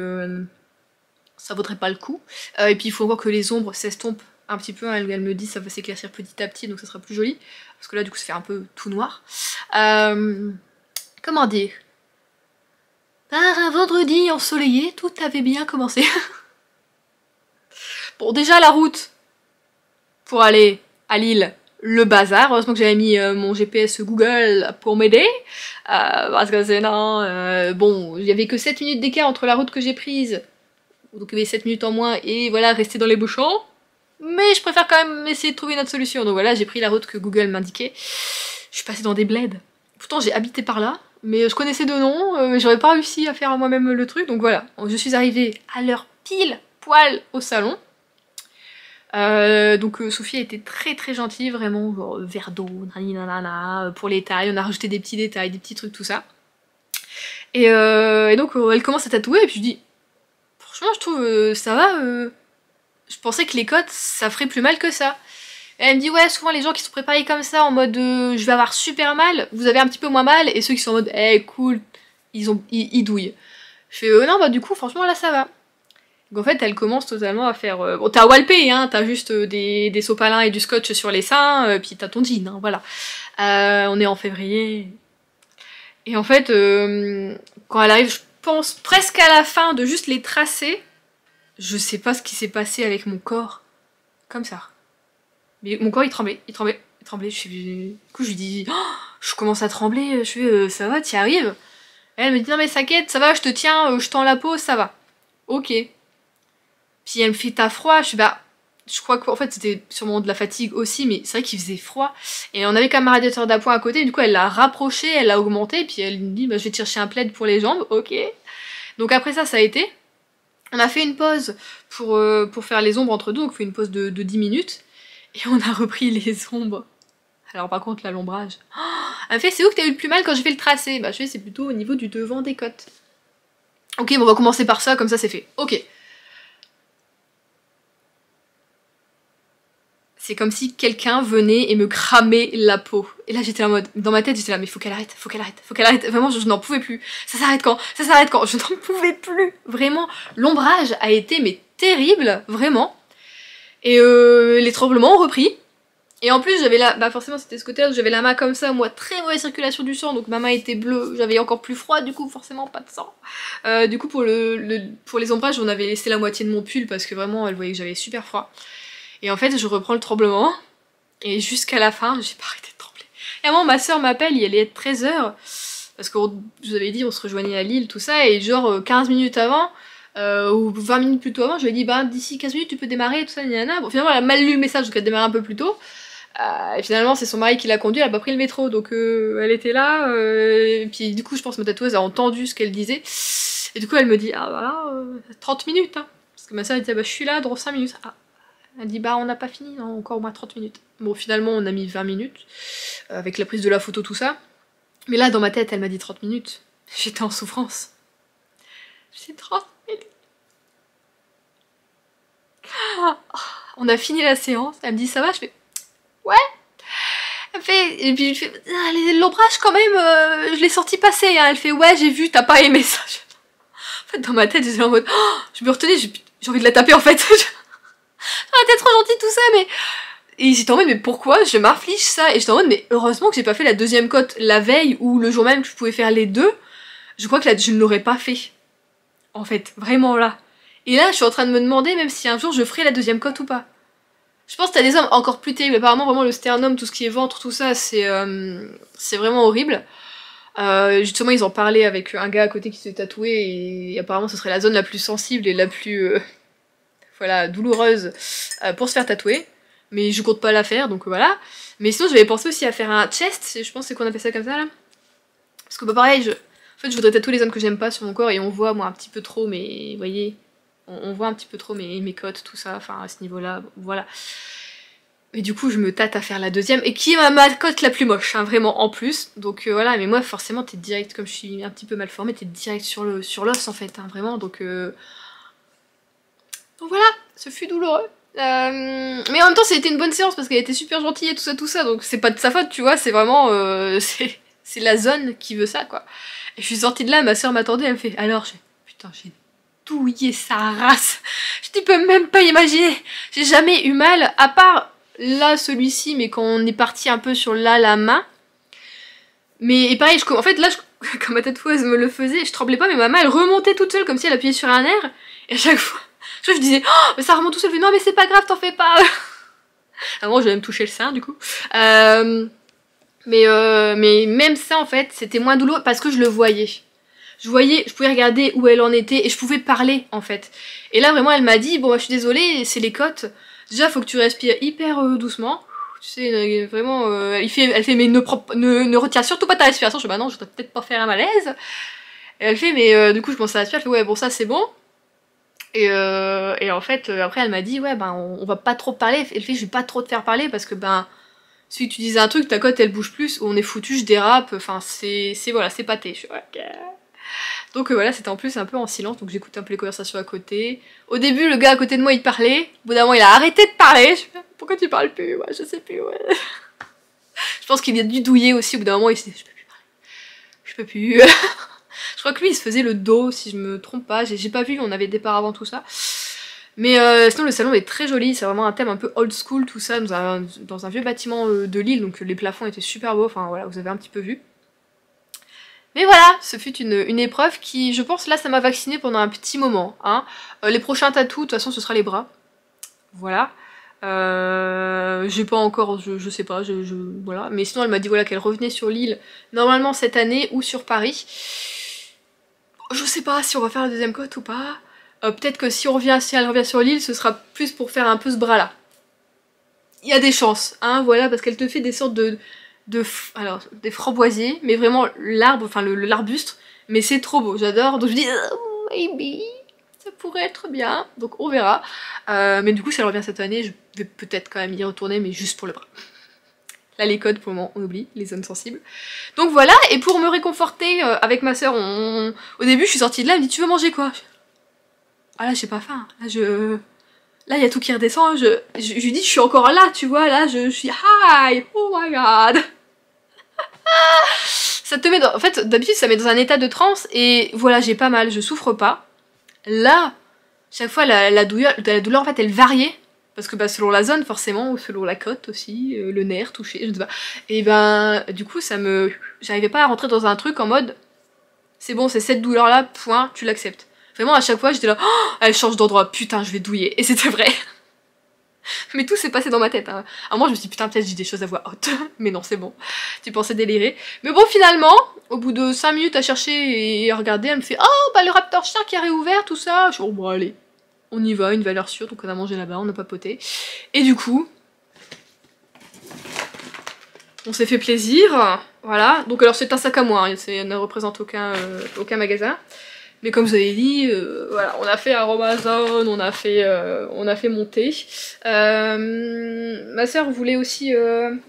ça vaudrait pas le coup. Et puis il faut encore que les ombres s'estompent un petit peu, elle me dit ça va s'éclaircir petit à petit donc ça sera plus joli, parce que là du coup ça fait un peu tout noir. Comment dire? Par un vendredi ensoleillé, tout avait bien commencé. Bon, déjà la route pour aller à Lille, le bazar. Heureusement que j'avais mis mon GPS Google pour m'aider. Parce que sinon, bon, il y avait que 7 minutes d'écart entre la route que j'ai prise, donc il y avait 7 minutes en moins, et voilà, rester dans les bouchons. Mais je préfère quand même essayer de trouver une autre solution. Donc voilà, j'ai pris la route que Google m'indiquait. Je suis passée dans des bleds. Pourtant, j'ai habité par là. Mais je connaissais de nom, mais j'aurais pas réussi à faire moi-même le truc, donc voilà. Je suis arrivée à l'heure pile poil au salon. Donc Sophie a été très très gentille, vraiment, genre verre d'eau, nanana, pour les tailles, on a rajouté des petits détails, des petits trucs, tout ça. Et donc elle commence à tatouer, et puis je dis, franchement je trouve ça va, je pensais que les côtes ça ferait plus mal que ça. Et elle me dit ouais, souvent les gens qui sont préparés comme ça en mode je vais avoir super mal, vous avez un petit peu moins mal, et ceux qui sont en mode hey, cool, ils douillent. Je fais non bah du coup franchement là ça va. Donc en fait elle commence totalement à faire bon t'as walpé hein, t'as juste des sopalins et du scotch sur les seins, puis t'as ton jean hein, voilà. On est en février. Et en fait quand elle arrive je pense presque à la fin de juste les tracer, je sais pas ce qui s'est passé avec mon corps, comme ça. Mais mon corps il tremblait, il tremblait, il tremblait. Du coup je lui dis, oh, je commence à trembler, je fais, ça va, t'y arrives? Et elle me dit, non mais t'inquiète, ça va, je te tiens, je tends la peau, ça va. Ok. Puis elle me fait, t'as froid? Je suis bah, je crois qu'en fait c'était sûrement de la fatigue aussi, mais c'est vrai qu'il faisait froid. Et on avait quand même un radiateur d'appoint à côté, du coup elle l'a rapproché, elle l'a augmenté, puis elle me dit, bah je vais te chercher un plaid pour les jambes, ok. Donc après ça a été. On a fait une pause pour faire les ombres entre deux, donc on fait une pause de 10 minutes. Et on a repris les ombres. Alors par contre, là, l'ombrage. Oh, elle me fait, c'est où que t'as eu le plus mal quand j'ai fait le tracé? Bah je fais, c'est plutôt au niveau du devant des côtes. Ok, bon, on va commencer par ça, comme ça c'est fait. Ok. C'est comme si quelqu'un venait et me cramait la peau. Et là j'étais en mode, dans ma tête j'étais là, mais faut qu'elle arrête, faut qu'elle arrête, faut qu'elle arrête. Vraiment, je n'en pouvais plus. Ça s'arrête quand? Ça s'arrête quand? Je n'en pouvais plus. Vraiment, l'ombrage a été mais terrible, vraiment. Et les tremblements ont repris. Et en plus j'avais la, bah forcément c'était ce côté-là, j'avais la main comme ça, moi très mauvaise circulation du sang, donc ma main était bleue, j'avais encore plus froid, du coup forcément pas de sang. Du coup pour les ombrages on avait laissé la moitié de mon pull parce que vraiment elle voyait que j'avais super froid. Et en fait je reprends le tremblement, et jusqu'à la fin j'ai pas arrêté de trembler. Et à un moment ma soeur m'appelle, il allait être 13h, parce que je vous avais dit on se rejoignait à Lille, tout ça, et genre 15 minutes avant, ou 20 minutes plus tôt avant, je lui ai dit bah d'ici 15 minutes tu peux démarrer, tout ça, gna. Bon finalement elle a mal lu le message, donc elle démarre un peu plus tôt. Et finalement c'est son mari qui l'a conduit, elle a pas pris le métro, donc elle était là, et puis du coup je pense que ma tatoueuse a entendu ce qu'elle disait, et du coup elle me dit ah voilà, 30 minutes, hein. Parce que ma soeur elle disait bah je suis là dans 5 minutes, ah. Elle dit bah on n'a pas fini, non, encore au moins 30 minutes. Bon finalement on a mis 20 minutes, avec la prise de la photo tout ça, mais là dans ma tête elle m'a dit 30 minutes, j'étais en souffrance. J'ai 30 minutes. On a fini la séance, elle me dit ça va, je fais ouais. Elle fait, et puis je fais, ah, l'ombrage quand même, je l'ai senti passer, hein. Elle fait ouais j'ai vu, t'as pas aimé ça. En fait dans ma tête j'étais en mode, oh, je me retenais, j'ai envie de la taper en fait. T'es trop gentille tout ça, mais... Et j'étais en mode mais pourquoi je m'inflige ça? Et j'étais en mode mais heureusement que j'ai pas fait la deuxième cote la veille ou le jour même que je pouvais faire les deux. Je crois que là je ne l'aurais pas fait. En fait, vraiment là. Et là je suis en train de me demander même si un jour je ferai la deuxième cote ou pas. Je pense que t'as des hommes encore plus terribles. Apparemment, vraiment, le sternum, tout ce qui est ventre, tout ça, c'est vraiment horrible. Justement, ils en parlaient avec un gars à côté qui s'est tatoué, et apparemment, ce serait la zone la plus sensible et la plus voilà, douloureuse pour se faire tatouer. Mais je compte pas la faire, donc voilà. Mais sinon, j'avais pensé aussi à faire un chest, je pense c'est qu'on appelle ça comme ça, là. Parce que, bah, pareil, en fait, je voudrais tatouer les zones que j'aime pas sur mon corps, et on voit, moi, un petit peu trop, mais vous voyez... on voit un petit peu trop mes côtes, tout ça, enfin à ce niveau-là, voilà. Et du coup je me tâte à faire la deuxième, et qui est ma cote la plus moche, hein, vraiment en plus. Donc voilà, mais moi forcément t'es direct, comme je suis un petit peu mal formée, t'es direct sur l'os en fait, hein, vraiment. Donc voilà, ce fut douloureux. Mais en même temps c'était une bonne séance parce qu'elle était super gentille et tout ça, donc c'est pas de sa faute, tu vois, c'est vraiment c'est la zone qui veut ça, quoi. Et je suis sortie de là, ma soeur m'attendait, elle me fait alors, putain, j'ai douillé sa race. Je dis, peux même pas imaginer. J'ai jamais eu mal, à part là, celui-ci, mais quand on est parti un peu sur là, la main. Mais et pareil, en fait, là, quand ma tête foueuse me le faisait, je tremblais pas, mais ma main, elle remontait toute seule, comme si elle appuyait sur un nerf. Et à chaque fois, je disais, oh, mais ça remonte tout seul. Je dis, non, mais c'est pas grave, t'en fais pas. À un moment, je vais me toucher le sein, du coup. Mais même ça, en fait, c'était moins douloureux parce que je le voyais. Je pouvais regarder où elle en était et je pouvais parler, en fait. Et là, vraiment, elle m'a dit, bon, bah, je suis désolée, c'est les côtes. Déjà, faut que tu respires hyper doucement. Tu sais, vraiment, elle fait, mais ne retiens surtout pas ta respiration. Je dis, bah non, je dois peut-être pas faire un malaise. Et elle fait, mais du coup, je commence à respirer. Elle fait, ouais, bon, ça, c'est bon. Et en fait, après, elle m'a dit, ouais, ben, on va pas trop parler. Elle fait, je vais pas trop te faire parler parce que, ben, si tu disais un truc, ta côte, elle bouge plus, on est foutu, je dérape. Enfin, voilà, c'est pâté. Je suis, ok. Donc voilà, c'était en plus un peu en silence, donc j'écoutais un peu les conversations à côté. Au début, le gars à côté de moi, il parlait. Au bout d'un moment, il a arrêté de parler. Je fais, pourquoi tu parles plus? Ouais, je sais plus, ouais. Je pense qu'il a dû douiller aussi. Au bout d'un moment, il s'est dit, je peux plus parler. Je peux plus. Je crois que lui, il se faisait le dos, si je me trompe pas. J'ai pas vu, on avait des parts avant tout ça. Mais sinon, le salon est très joli. C'est vraiment un thème un peu old school, tout ça, dans un vieux bâtiment de Lille. Donc les plafonds étaient super beaux. Enfin voilà, vous avez un petit peu vu. Mais voilà, ce fut une épreuve qui, je pense, là, ça m'a vaccinée pendant un petit moment. Hein. Les prochains tatous, de toute façon, ce sera les bras. Voilà. J'ai pas encore, je sais pas, voilà. Mais sinon, elle m'a dit voilà, qu'elle revenait sur l'île, normalement cette année, ou sur Paris. Je sais pas si on va faire la deuxième côte ou pas. Peut-être que si elle revient sur l'île, ce sera plus pour faire un peu ce bras-là. Il y a des chances, hein, voilà, parce qu'elle te fait des sortes alors, des framboisiers, mais vraiment l'arbre, enfin l'arbuste, mais c'est trop beau, j'adore, donc je dis, maybe, ça pourrait être bien, donc on verra. Mais du coup, si elle revient cette année, je vais peut-être quand même y retourner, mais juste pour le bras. Là, les codes, pour le moment, on oublie, les zones sensibles. Donc voilà, et pour me réconforter avec ma soeur, au début, je suis sortie de là, elle me dit, tu veux manger quoi? Ah là, j'ai pas faim, là, il y a tout qui redescend, je lui dis, je suis encore là, tu vois, là, je suis high, oh my god. Ça te met dans... En fait, d'habitude, ça met dans un état de transe, et voilà, j'ai pas mal, je souffre pas. Là, chaque fois, la douleur, en fait, elle variait, parce que bah, selon la zone, forcément, ou selon la côte aussi, le nerf touché, je ne sais pas. Et ben, du coup, j'arrivais pas à rentrer dans un truc en mode, c'est bon, c'est cette douleur-là, point, tu l'acceptes. Vraiment, à chaque fois, j'étais là, oh, elle change d'endroit, putain, je vais douiller. Et c'était vrai. Mais tout s'est passé dans ma tête. Hein. À un moment, je me suis dit, putain, peut-être j'ai des choses à voix haute. Mais non, c'est bon. Tu pensais délirer. Mais bon, finalement, au bout de 5 minutes à chercher et à regarder, elle me fait, oh, bah le Raptor chien qui a réouvert, tout ça. Je dis, oh, bon, allez, on y va, une valeur sûre. Donc on a mangé là-bas, on a papoté. Et du coup, on s'est fait plaisir. Voilà. Donc alors, c'est un sac à moi. Hein. Ça ne représente aucun magasin. Mais comme vous avez dit, voilà, on a fait Aromazone, on a fait monter. Ma soeur voulait aussi... elle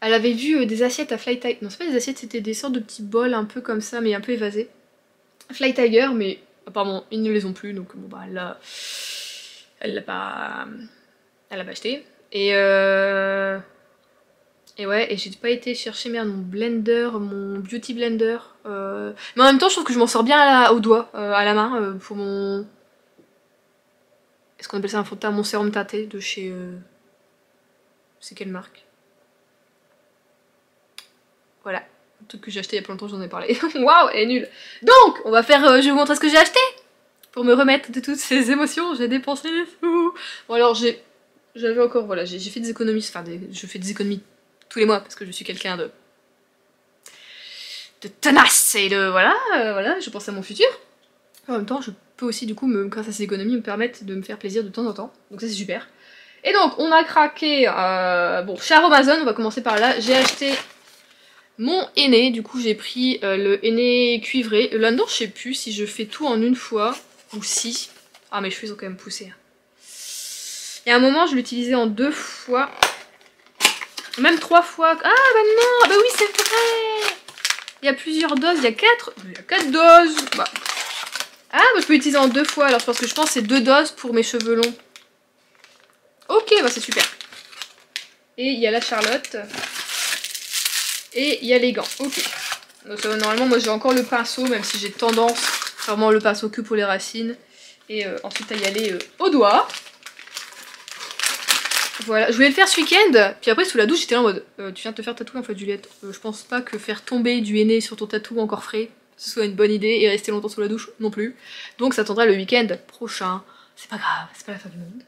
avait vu des assiettes à Fly Tiger. Non, c'est pas des assiettes, c'était des sortes de petits bols un peu comme ça, mais un peu évasés. Fly Tiger, mais apparemment, ils ne les ont plus, donc bon, bah, elle l'a pas acheté. Et ouais, et j'ai pas été chercher merde, mon blender, mon beauty blender. Mais en même temps, je trouve que je m'en sors bien au doigt, à la main, pour mon... Est-ce qu'on appelle ça un fond de teint? Mon sérum teinté de chez... C'est quelle marque? Voilà, un truc que j'ai acheté il y a pas longtemps, j'en ai parlé. Waouh, elle est nulle. Donc, on va faire... je vais vous montrer ce que j'ai acheté pour me remettre de toutes ces émotions. J'ai dépensé des sous. Bon alors, j'avais encore... Voilà, j'ai fait des économies, enfin, je fais des économies tous les mois parce que je suis quelqu'un de tenace et de voilà, je pense à mon futur. En même temps, je peux aussi du coup, grâce à ces économies, me permettre de me faire plaisir de temps en temps. Donc ça c'est super. Et donc on a craqué, bon chez Amazon, on va commencer par là. J'ai acheté mon henné, du coup j'ai pris le henné cuivré. Là-dedans je sais plus si je fais tout en une fois ou si. Ah mes cheveux ils ont quand même poussé. Il y a un moment, je l'utilisais en 2 fois. Même 3 fois. Ah bah non, bah oui c'est vrai. Il y a plusieurs doses, il y a 4. Il y a 4 doses. Bah. Ah bah je peux l'utiliser en 2 fois alors parce que je pense que c'est 2 doses pour mes cheveux longs. Ok, bah c'est super. Et il y a la Charlotte. Et il y a les gants. Ok. Donc normalement moi j'ai encore le pinceau même si j'ai tendance vraiment le pinceau que pour les racines. Et ensuite à y aller au doigt. Voilà, je voulais le faire ce week-end, puis après sous la douche j'étais là en mode tu viens de te faire tatouer en fait Juliette, je pense pas que faire tomber du henné sur ton tatou encore frais, ce soit une bonne idée, et rester longtemps sous la douche non plus. Donc ça attendra le week-end prochain, c'est pas grave, c'est pas la fin du monde.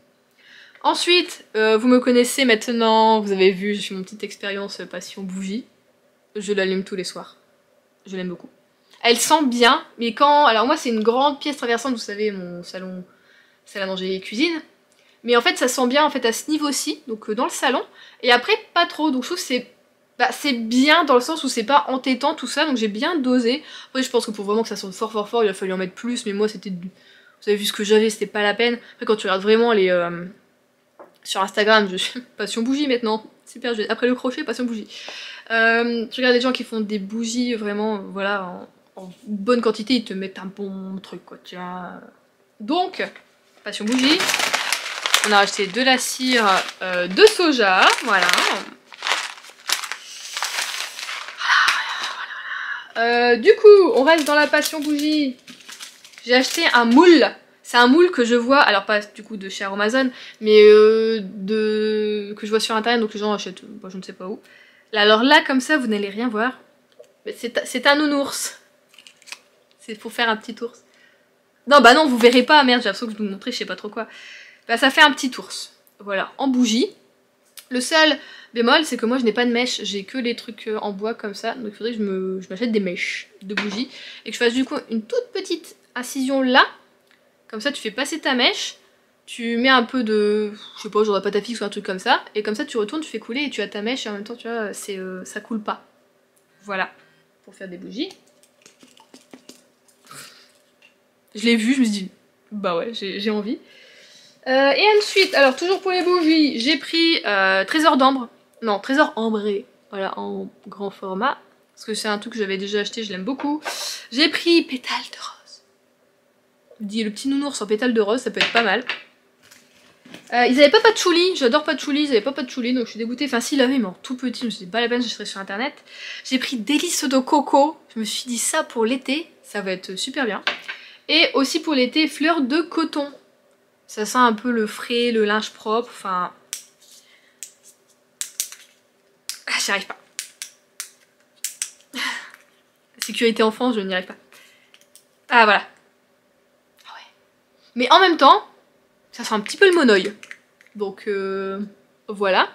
Ensuite, vous me connaissez maintenant, vous avez vu, j'ai fait mon petite expérience passion bougie. Je l'allume tous les soirs, je l'aime beaucoup. Elle sent bien, mais quand... Alors moi c'est une grande pièce traversante, vous savez, mon salon, salle à manger et cuisine. Mais en fait ça sent bien en fait à ce niveau-ci, donc dans le salon, et après pas trop, donc je trouve que c'est bien dans le sens où c'est pas entêtant tout ça, donc j'ai bien dosé. Après je pense que pour vraiment que ça sente fort fort fort, il a fallu en mettre plus, mais moi c'était... Vous avez vu ce que j'avais, c'était pas la peine. Après quand tu regardes vraiment les... sur Instagram, je suis passion bougie maintenant, super, après le crochet, passion bougie. Tu regardes les gens qui font des bougies vraiment, voilà, en bonne quantité, ils te mettent un bon truc quoi, tu vois. Donc, passion bougie. On a acheté de la cire de soja, voilà. Du coup, on reste dans la passion bougie. J'ai acheté un moule. C'est un moule que je vois, alors pas du coup de chez Amazon, mais que je vois sur internet, donc les gens achètent, je ne sais pas où. Là, alors là, comme ça, vous n'allez rien voir. C'est un nounours. C'est pour faire un petit ours. Non, bah non, vous verrez pas, merde, j'ai l'impression que je vous montrer, je sais pas trop quoi. Bah ça fait un petit ours, voilà, en bougie. Le seul bémol, c'est que moi je n'ai pas de mèche, j'ai que les trucs en bois comme ça, donc il faudrait que je m'achète des mèches de bougie et que je fasse du coup une toute petite incision là, comme ça tu fais passer ta mèche, tu mets un peu de, je sais pas, genre de pâte à fixe ou un truc comme ça, et comme ça tu retournes, tu fais couler et tu as ta mèche et en même temps tu vois, ça coule pas. Voilà, pour faire des bougies. Je l'ai vu, je me suis dit, bah ouais, j'ai envie. Et ensuite, alors toujours pour les bougies, j'ai pris Trésor d'ambre. Non, Trésor ambré. Voilà, en grand format. Parce que c'est un truc que j'avais déjà acheté, je l'aime beaucoup. J'ai pris Pétale de rose. Dit le petit nounours en pétale de rose, ça peut être pas mal. Ils avaient pas patchouli, j'adore patchouli, ils avaient pas patchouli, donc je suis dégoûtée. Enfin, s'ils l'avaient, mais en tout petit, je me suis dit, pas la peine, je serais sur internet. J'ai pris Délice de coco. Je me suis dit, ça pour l'été, ça va être super bien. Et aussi pour l'été, fleurs de coton. Ça sent un peu le frais, le linge propre, enfin... Ah, j'y arrive pas. Sécurité enfance, je n'y arrive pas. Ah, voilà. Ah ouais. Mais en même temps, ça sent un petit peu le monoeil. Donc, voilà.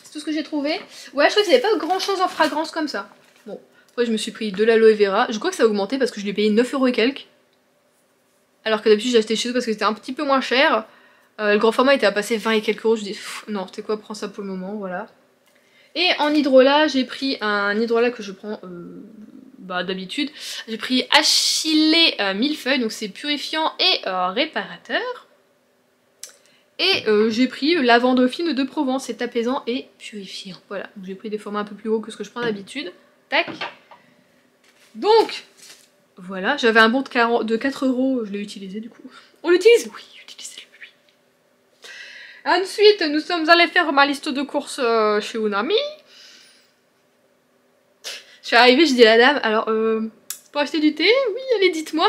C'est tout ce que j'ai trouvé. Ouais, je crois qu'il n'y avait pas grand chose en fragrance comme ça. Bon, après je me suis pris de l'aloe vera. Je crois que ça a augmenté parce que je l'ai payé 9 € et quelques. Alors que d'habitude j'ai acheté chez eux parce que c'était un petit peu moins cher. Le grand format était à passer 20 et quelques euros. Je dis non, c'était quoi, prends ça pour le moment, voilà. Et en hydrolat, j'ai pris un hydrolat que je prends d'habitude. J'ai pris Achillée millefeuille, donc c'est purifiant et réparateur. Et j'ai pris lavande fine de Provence, c'est apaisant et purifiant. Voilà, j'ai pris des formats un peu plus gros que ce que je prends d'habitude. Tac. Donc, voilà, j'avais un bon de 4 €, je l'ai utilisé du coup. On l'utilise? Oui, utilisez-le, oui. Ensuite, nous sommes allés faire ma liste de courses chez Unami. Je suis arrivée, je dis à la dame, alors, pour acheter du thé? Oui, allez, dites-moi.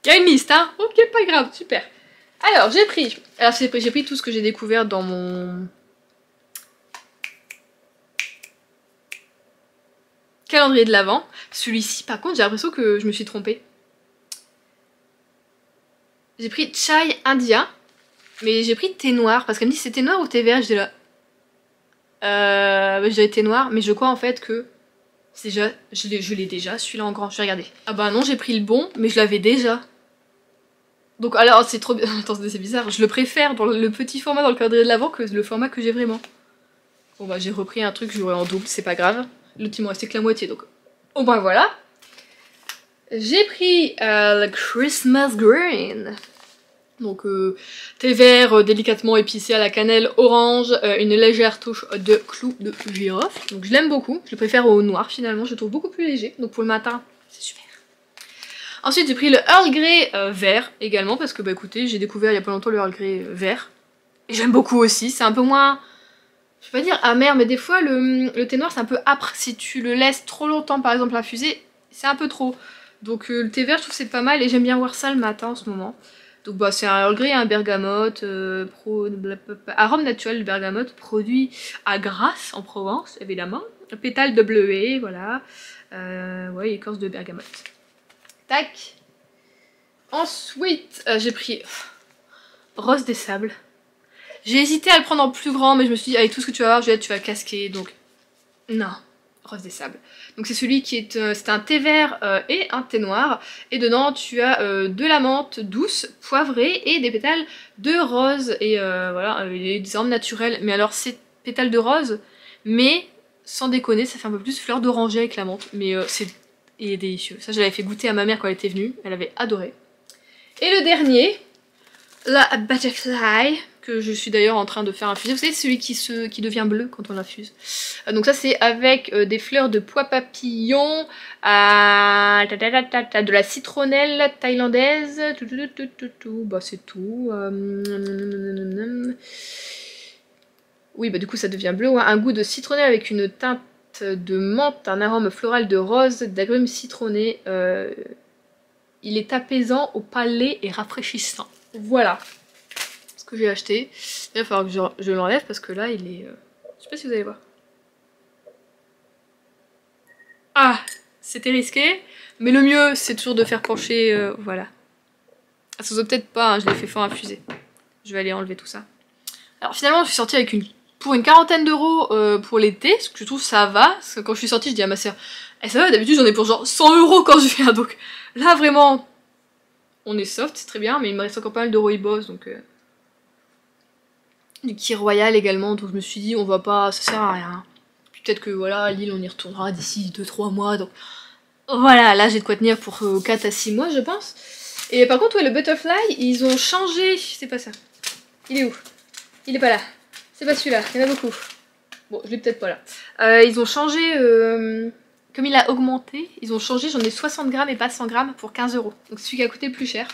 Il y a une liste, hein? Ok, pas grave, super. Alors, j'ai pris tout ce que j'ai découvert dans mon... calendrier de l'Avent. Celui-ci, par contre, j'ai l'impression que je me suis trompée. J'ai pris chai indien, mais j'ai pris thé noir, parce qu'elle me dit c'est thé noir ou thé vert, je dis là. Je dirais thé noir, mais je crois en fait que déjà, je l'ai déjà, celui-là en grand, je vais regarder. Ah bah non, j'ai pris le bon, mais je l'avais déjà. Donc alors, c'est trop bien, attends, c'est bizarre, je le préfère dans le petit format dans le calendrier de l'Avent que le format que j'ai vraiment. Bon bah j'ai repris un truc, j'aurai en double, c'est pas grave. L'autre il m'en restait que la moitié, donc au moins voilà. J'ai pris le Christmas Green. Donc thé vert délicatement épicé à la cannelle orange, une légère touche de clou de girofle. Donc je l'aime beaucoup, je le préfère au noir finalement, je le trouve beaucoup plus léger. Donc pour le matin, c'est super. Ensuite j'ai pris le Earl Grey vert également parce que bah écoutez, j'ai découvert il y a pas longtemps le Earl Grey vert. Et j'aime beaucoup aussi, c'est un peu moins, je vais pas dire amer, mais des fois le thé noir c'est un peu âpre. Si tu le laisses trop longtemps par exemple infuser, c'est un peu trop. Donc le thé vert je trouve c'est pas mal et j'aime bien boire ça le matin en ce moment. Donc bah, c'est un Earl Grey, un bergamote, arôme naturel de bergamote, produit à Grasse en Provence évidemment. Pétales de bleuet, voilà. Ouais, écorce de bergamote. Tac. Ensuite j'ai pris rose des sables. J'ai hésité à le prendre en plus grand mais je me suis dit avec tout ce que tu vas avoir Juliette tu vas casquer donc non. Rose des sables. Donc c'est celui qui est, c'est un thé vert et un thé noir. Et dedans tu as de la menthe douce, poivrée et des pétales de rose. Et voilà, des arômes naturels. Mais alors c'est pétales de rose, mais sans déconner, ça fait un peu plus fleur d'oranger avec la menthe. Mais il est délicieux. Ça je l'avais fait goûter à ma mère quand elle était venue. Elle avait adoré. Et le dernier, la Butterfly, que je suis d'ailleurs en train de faire infuser. Vous savez, celui qui devient bleu quand on l'infuse. Donc ça c'est avec des fleurs de pois papillon, de la citronnelle thaïlandaise, bah c'est tout. Oui bah du coup ça devient bleu, ouais. Un goût de citronnelle avec une teinte de menthe, un arôme floral de rose, d'agrumes citronnés. Il est apaisant au palais et rafraîchissant. Voilà que j'ai acheté. Il va falloir que je l'enlève parce que là il est... Je sais pas si vous allez voir. Ah, c'était risqué. Mais le mieux c'est toujours de faire pencher... voilà. Ça se voit peut-être pas, hein, je l'ai fait fort infuser. Je vais aller enlever tout ça. Alors finalement je suis sortie avec pour une quarantaine d'euros pour l'été. Ce que je trouve ça va. Parce que quand je suis sortie je dis à ma soeur eh, ça va d'habitude j'en ai pour genre 100 euros quand je viens. Donc là vraiment on est soft, c'est très bien. Mais il me reste encore pas mal de rooibos donc... Du Kir Royal également, donc je me suis dit on va pas, ça sert à rien. Puis peut-être que voilà, à Lille on y retournera d'ici 2-3 mois, donc voilà, là j'ai de quoi tenir pour 4 à 6 mois je pense. Et par contre ouais, le Butterfly, ils ont changé, c'est pas ça. Il est où? Il est pas là. C'est pas celui-là, il y en a beaucoup. Bon, je l'ai peut-être pas là. Ils ont changé, comme il a augmenté, ils ont changé, j'en ai 60 grammes et pas 100 grammes pour 15 euros. Donc c'est celui qui a coûté le plus cher.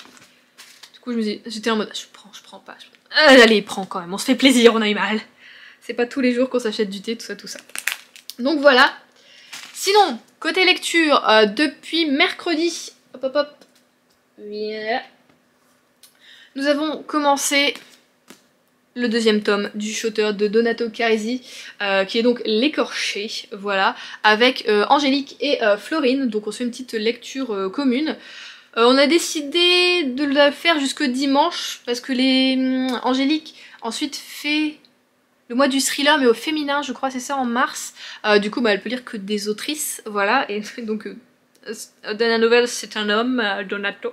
Du coup j'étais en mode, je prends pas. Allez, prends quand même, on se fait plaisir, on a eu mal. C'est pas tous les jours qu'on s'achète du thé, tout ça, tout ça. Donc voilà. Sinon, côté lecture, depuis mercredi, hop hop hop, voilà. Nous avons commencé le deuxième tome du chuchoteur de Donato Carisi, qui est donc L'écorché, voilà, avec Angélique et Florine, donc on se fait une petite lecture commune. On a décidé de le faire jusque dimanche parce que Angélique ensuite fait le mois du thriller mais au féminin je crois c'est ça en mars. Du coup bah, elle peut lire que des autrices voilà et donc dans la nouvelle c'est un homme, Donato.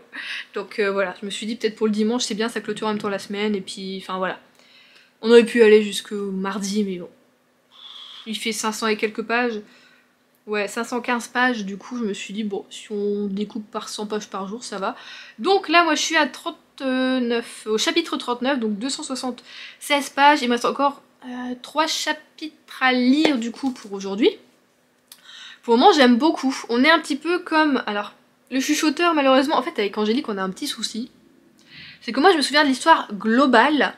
Donc voilà je me suis dit peut-être pour le dimanche c'est bien ça clôture en même temps la semaine et puis enfin voilà. On aurait pu aller jusqu'au mardi mais bon. Il fait 500 et quelques pages. Ouais, 515 pages, du coup je me suis dit, bon, si on découpe par 100 pages par jour, ça va. Donc là, moi je suis à 39, au chapitre 39, donc 276 pages. Il me reste encore 3 chapitres à lire du coup pour aujourd'hui. Pour le moment, j'aime beaucoup. On est un petit peu comme... Alors, le chuchoteur, malheureusement, en fait avec Angélique, on a un petit souci. C'est que moi je me souviens de l'histoire globale,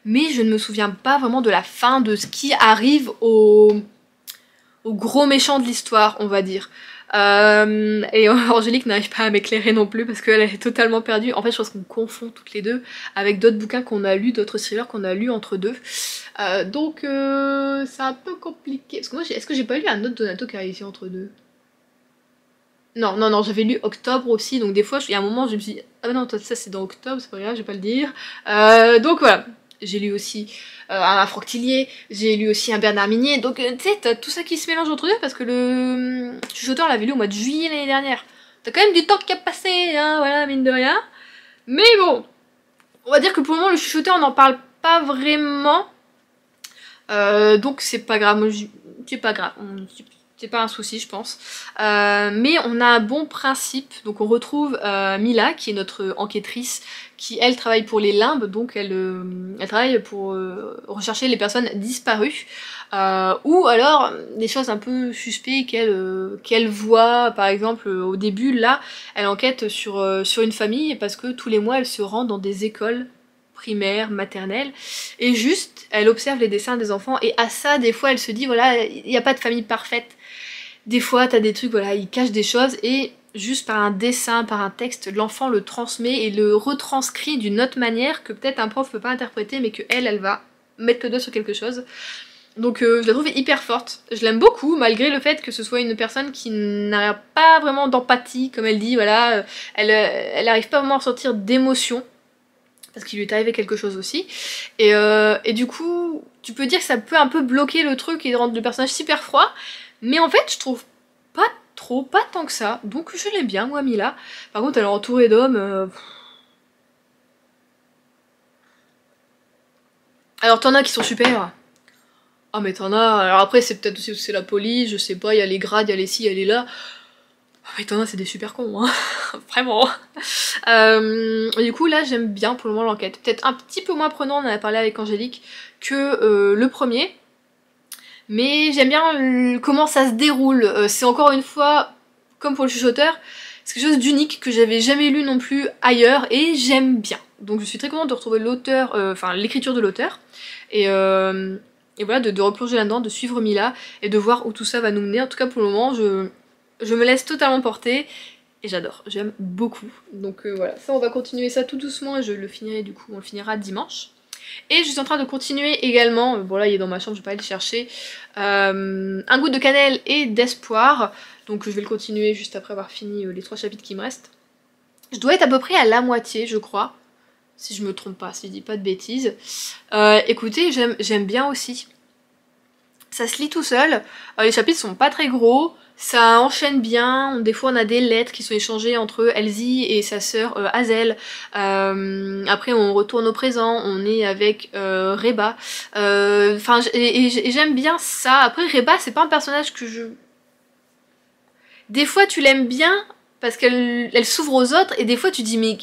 mais je ne me souviens pas vraiment de la fin, de ce qui arrive au gros méchant de l'histoire, on va dire. Et Angélique n'arrive pas à m'éclairer non plus parce qu'elle est totalement perdue. En fait, je pense qu'on confond toutes les deux avec d'autres bouquins qu'on a lus, d'autres thrillers qu'on a lus entre deux. Donc, c'est un peu compliqué. Parce que moi, est-ce que j'ai pas lu un autre Donato Carisi entre deux? Non, j'avais lu Octobre aussi, donc des fois, il y a un moment, je me suis dit, ah bah non, toi, ça c'est dans Octobre, c'est pas grave, je vais pas le dire. Donc voilà. J'ai lu aussi un Franck Tillier, j'ai lu aussi un Bernard Minier, donc tu sais, t'as tout ça qui se mélange entre deux parce que le chuchoteur l'avait lu au mois de juillet l'année dernière. T'as quand même du temps qui a passé, hein, voilà, mine de rien. Mais bon, on va dire que pour le moment, le chuchoteur, on n'en parle pas vraiment. Donc c'est pas grave, c'est pas grave. c'est pas un souci je pense. Mais on a un bon principe, donc on retrouve Mila qui est notre enquêtrice, qui elle travaille pour les limbes, donc elle travaille pour rechercher les personnes disparues. Ou alors des choses un peu suspectes qu'elle voit, par exemple au début là, elle enquête sur une famille parce que tous les mois elle se rend dans des écoles primaires, maternelles, et juste elle observe les dessins des enfants et à ça des fois elle se dit voilà, il n'y a pas de famille parfaite. Des fois t'as des trucs, voilà, ils cachent des choses et juste par un dessin, par un texte, l'enfant le transmet et le retranscrit d'une autre manière que peut-être un prof peut pas interpréter mais que elle va mettre le doigt sur quelque chose. Donc je la trouve hyper forte, je l'aime beaucoup malgré le fait que ce soit une personne qui n'a pas vraiment d'empathie, comme elle dit, voilà, elle arrive pas vraiment à ressentir d'émotion, parce qu'il lui est arrivé quelque chose aussi, et du coup tu peux dire que ça peut un peu bloquer le truc et rendre le personnage super froid, mais en fait je trouve pas tant que ça, donc je l'aime bien moi Mila. Par contre elle est entourée d'hommes, alors t'en as qui sont super. Ah mais t'en as, alors après c'est peut-être aussi c'est la police, je sais pas, il y a les grades, il y a les ci, il y a les là. Ah mais t'en as c'est des super cons, hein. Vraiment. Du coup là j'aime bien pour le moment l'enquête. Peut-être un petit peu moins prenant, on en a parlé avec Angélique, que le premier. Mais j'aime bien comment ça se déroule. C'est encore une fois, comme pour le chuchoteur, c'est quelque chose d'unique que j'avais jamais lu non plus ailleurs et j'aime bien. Donc je suis très contente de retrouver l'auteur, enfin l'écriture de l'auteur. Et voilà, de replonger là-dedans, de suivre Mila et de voir où tout ça va nous mener. En tout cas pour le moment, je me laisse totalement porter et j'adore, j'aime beaucoup. Donc voilà, ça on va continuer ça tout doucement et je le finirai du coup, on le finira dimanche. Et je suis en train de continuer également, bon là il est dans ma chambre, je vais pas aller le chercher, Un goût de cannelle et d'espoir. Donc je vais le continuer juste après avoir fini les 3 chapitres qui me restent. Je dois être à peu près à la moitié je crois. Si je me trompe pas, si je dis pas de bêtises. Écoutez, j'aime bien aussi. Ça se lit tout seul, les chapitres sont pas très gros, ça enchaîne bien, des fois on a des lettres qui sont échangées entre Elsie et sa sœur Hazel. Après on retourne au présent, on est avec Reba. Enfin, et j'aime bien ça. Après Reba c'est pas un personnage que je... Des fois tu l'aimes bien parce qu'elle s'ouvre aux autres et des fois tu dis mais...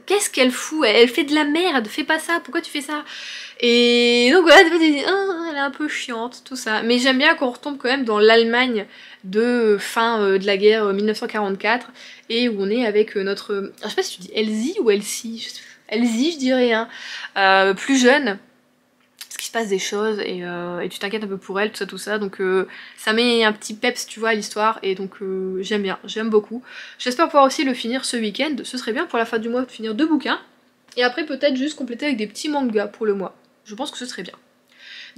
Qu'est-ce qu'elle fout? Elle fait de la merde, fais pas ça, pourquoi tu fais ça? Et donc voilà, elle est un peu chiante, tout ça. Mais j'aime bien qu'on retombe quand même dans l'Allemagne de fin de la guerre 1944 et où on est avec notre... Alors, je sais pas si tu dis Elsie ou Elsie, Elsie je dirais, hein, plus jeune. Parce qu'il se passe des choses et tu t'inquiètes un peu pour elle, tout ça, donc ça met un petit peps tu vois à l'histoire et donc j'aime bien, j'aime beaucoup. J'espère pouvoir aussi le finir ce week-end, ce serait bien pour la fin du mois de finir 2 bouquins et après peut-être juste compléter avec des petits mangas pour le mois, je pense que ce serait bien.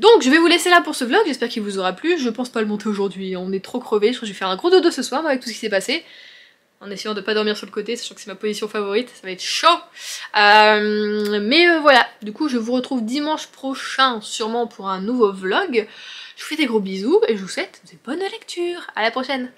Donc je vais vous laisser là pour ce vlog, j'espère qu'il vous aura plu, je pense pas le monter aujourd'hui, on est trop crevés, je crois que je vais faire un gros dodo ce soir avec tout ce qui s'est passé. En essayant de pas dormir sur le côté, sachant que c'est ma position favorite, ça va être chaud. Mais voilà, du coup je vous retrouve dimanche prochain, sûrement pour un nouveau vlog. Je vous fais des gros bisous et je vous souhaite de bonnes lectures. À la prochaine.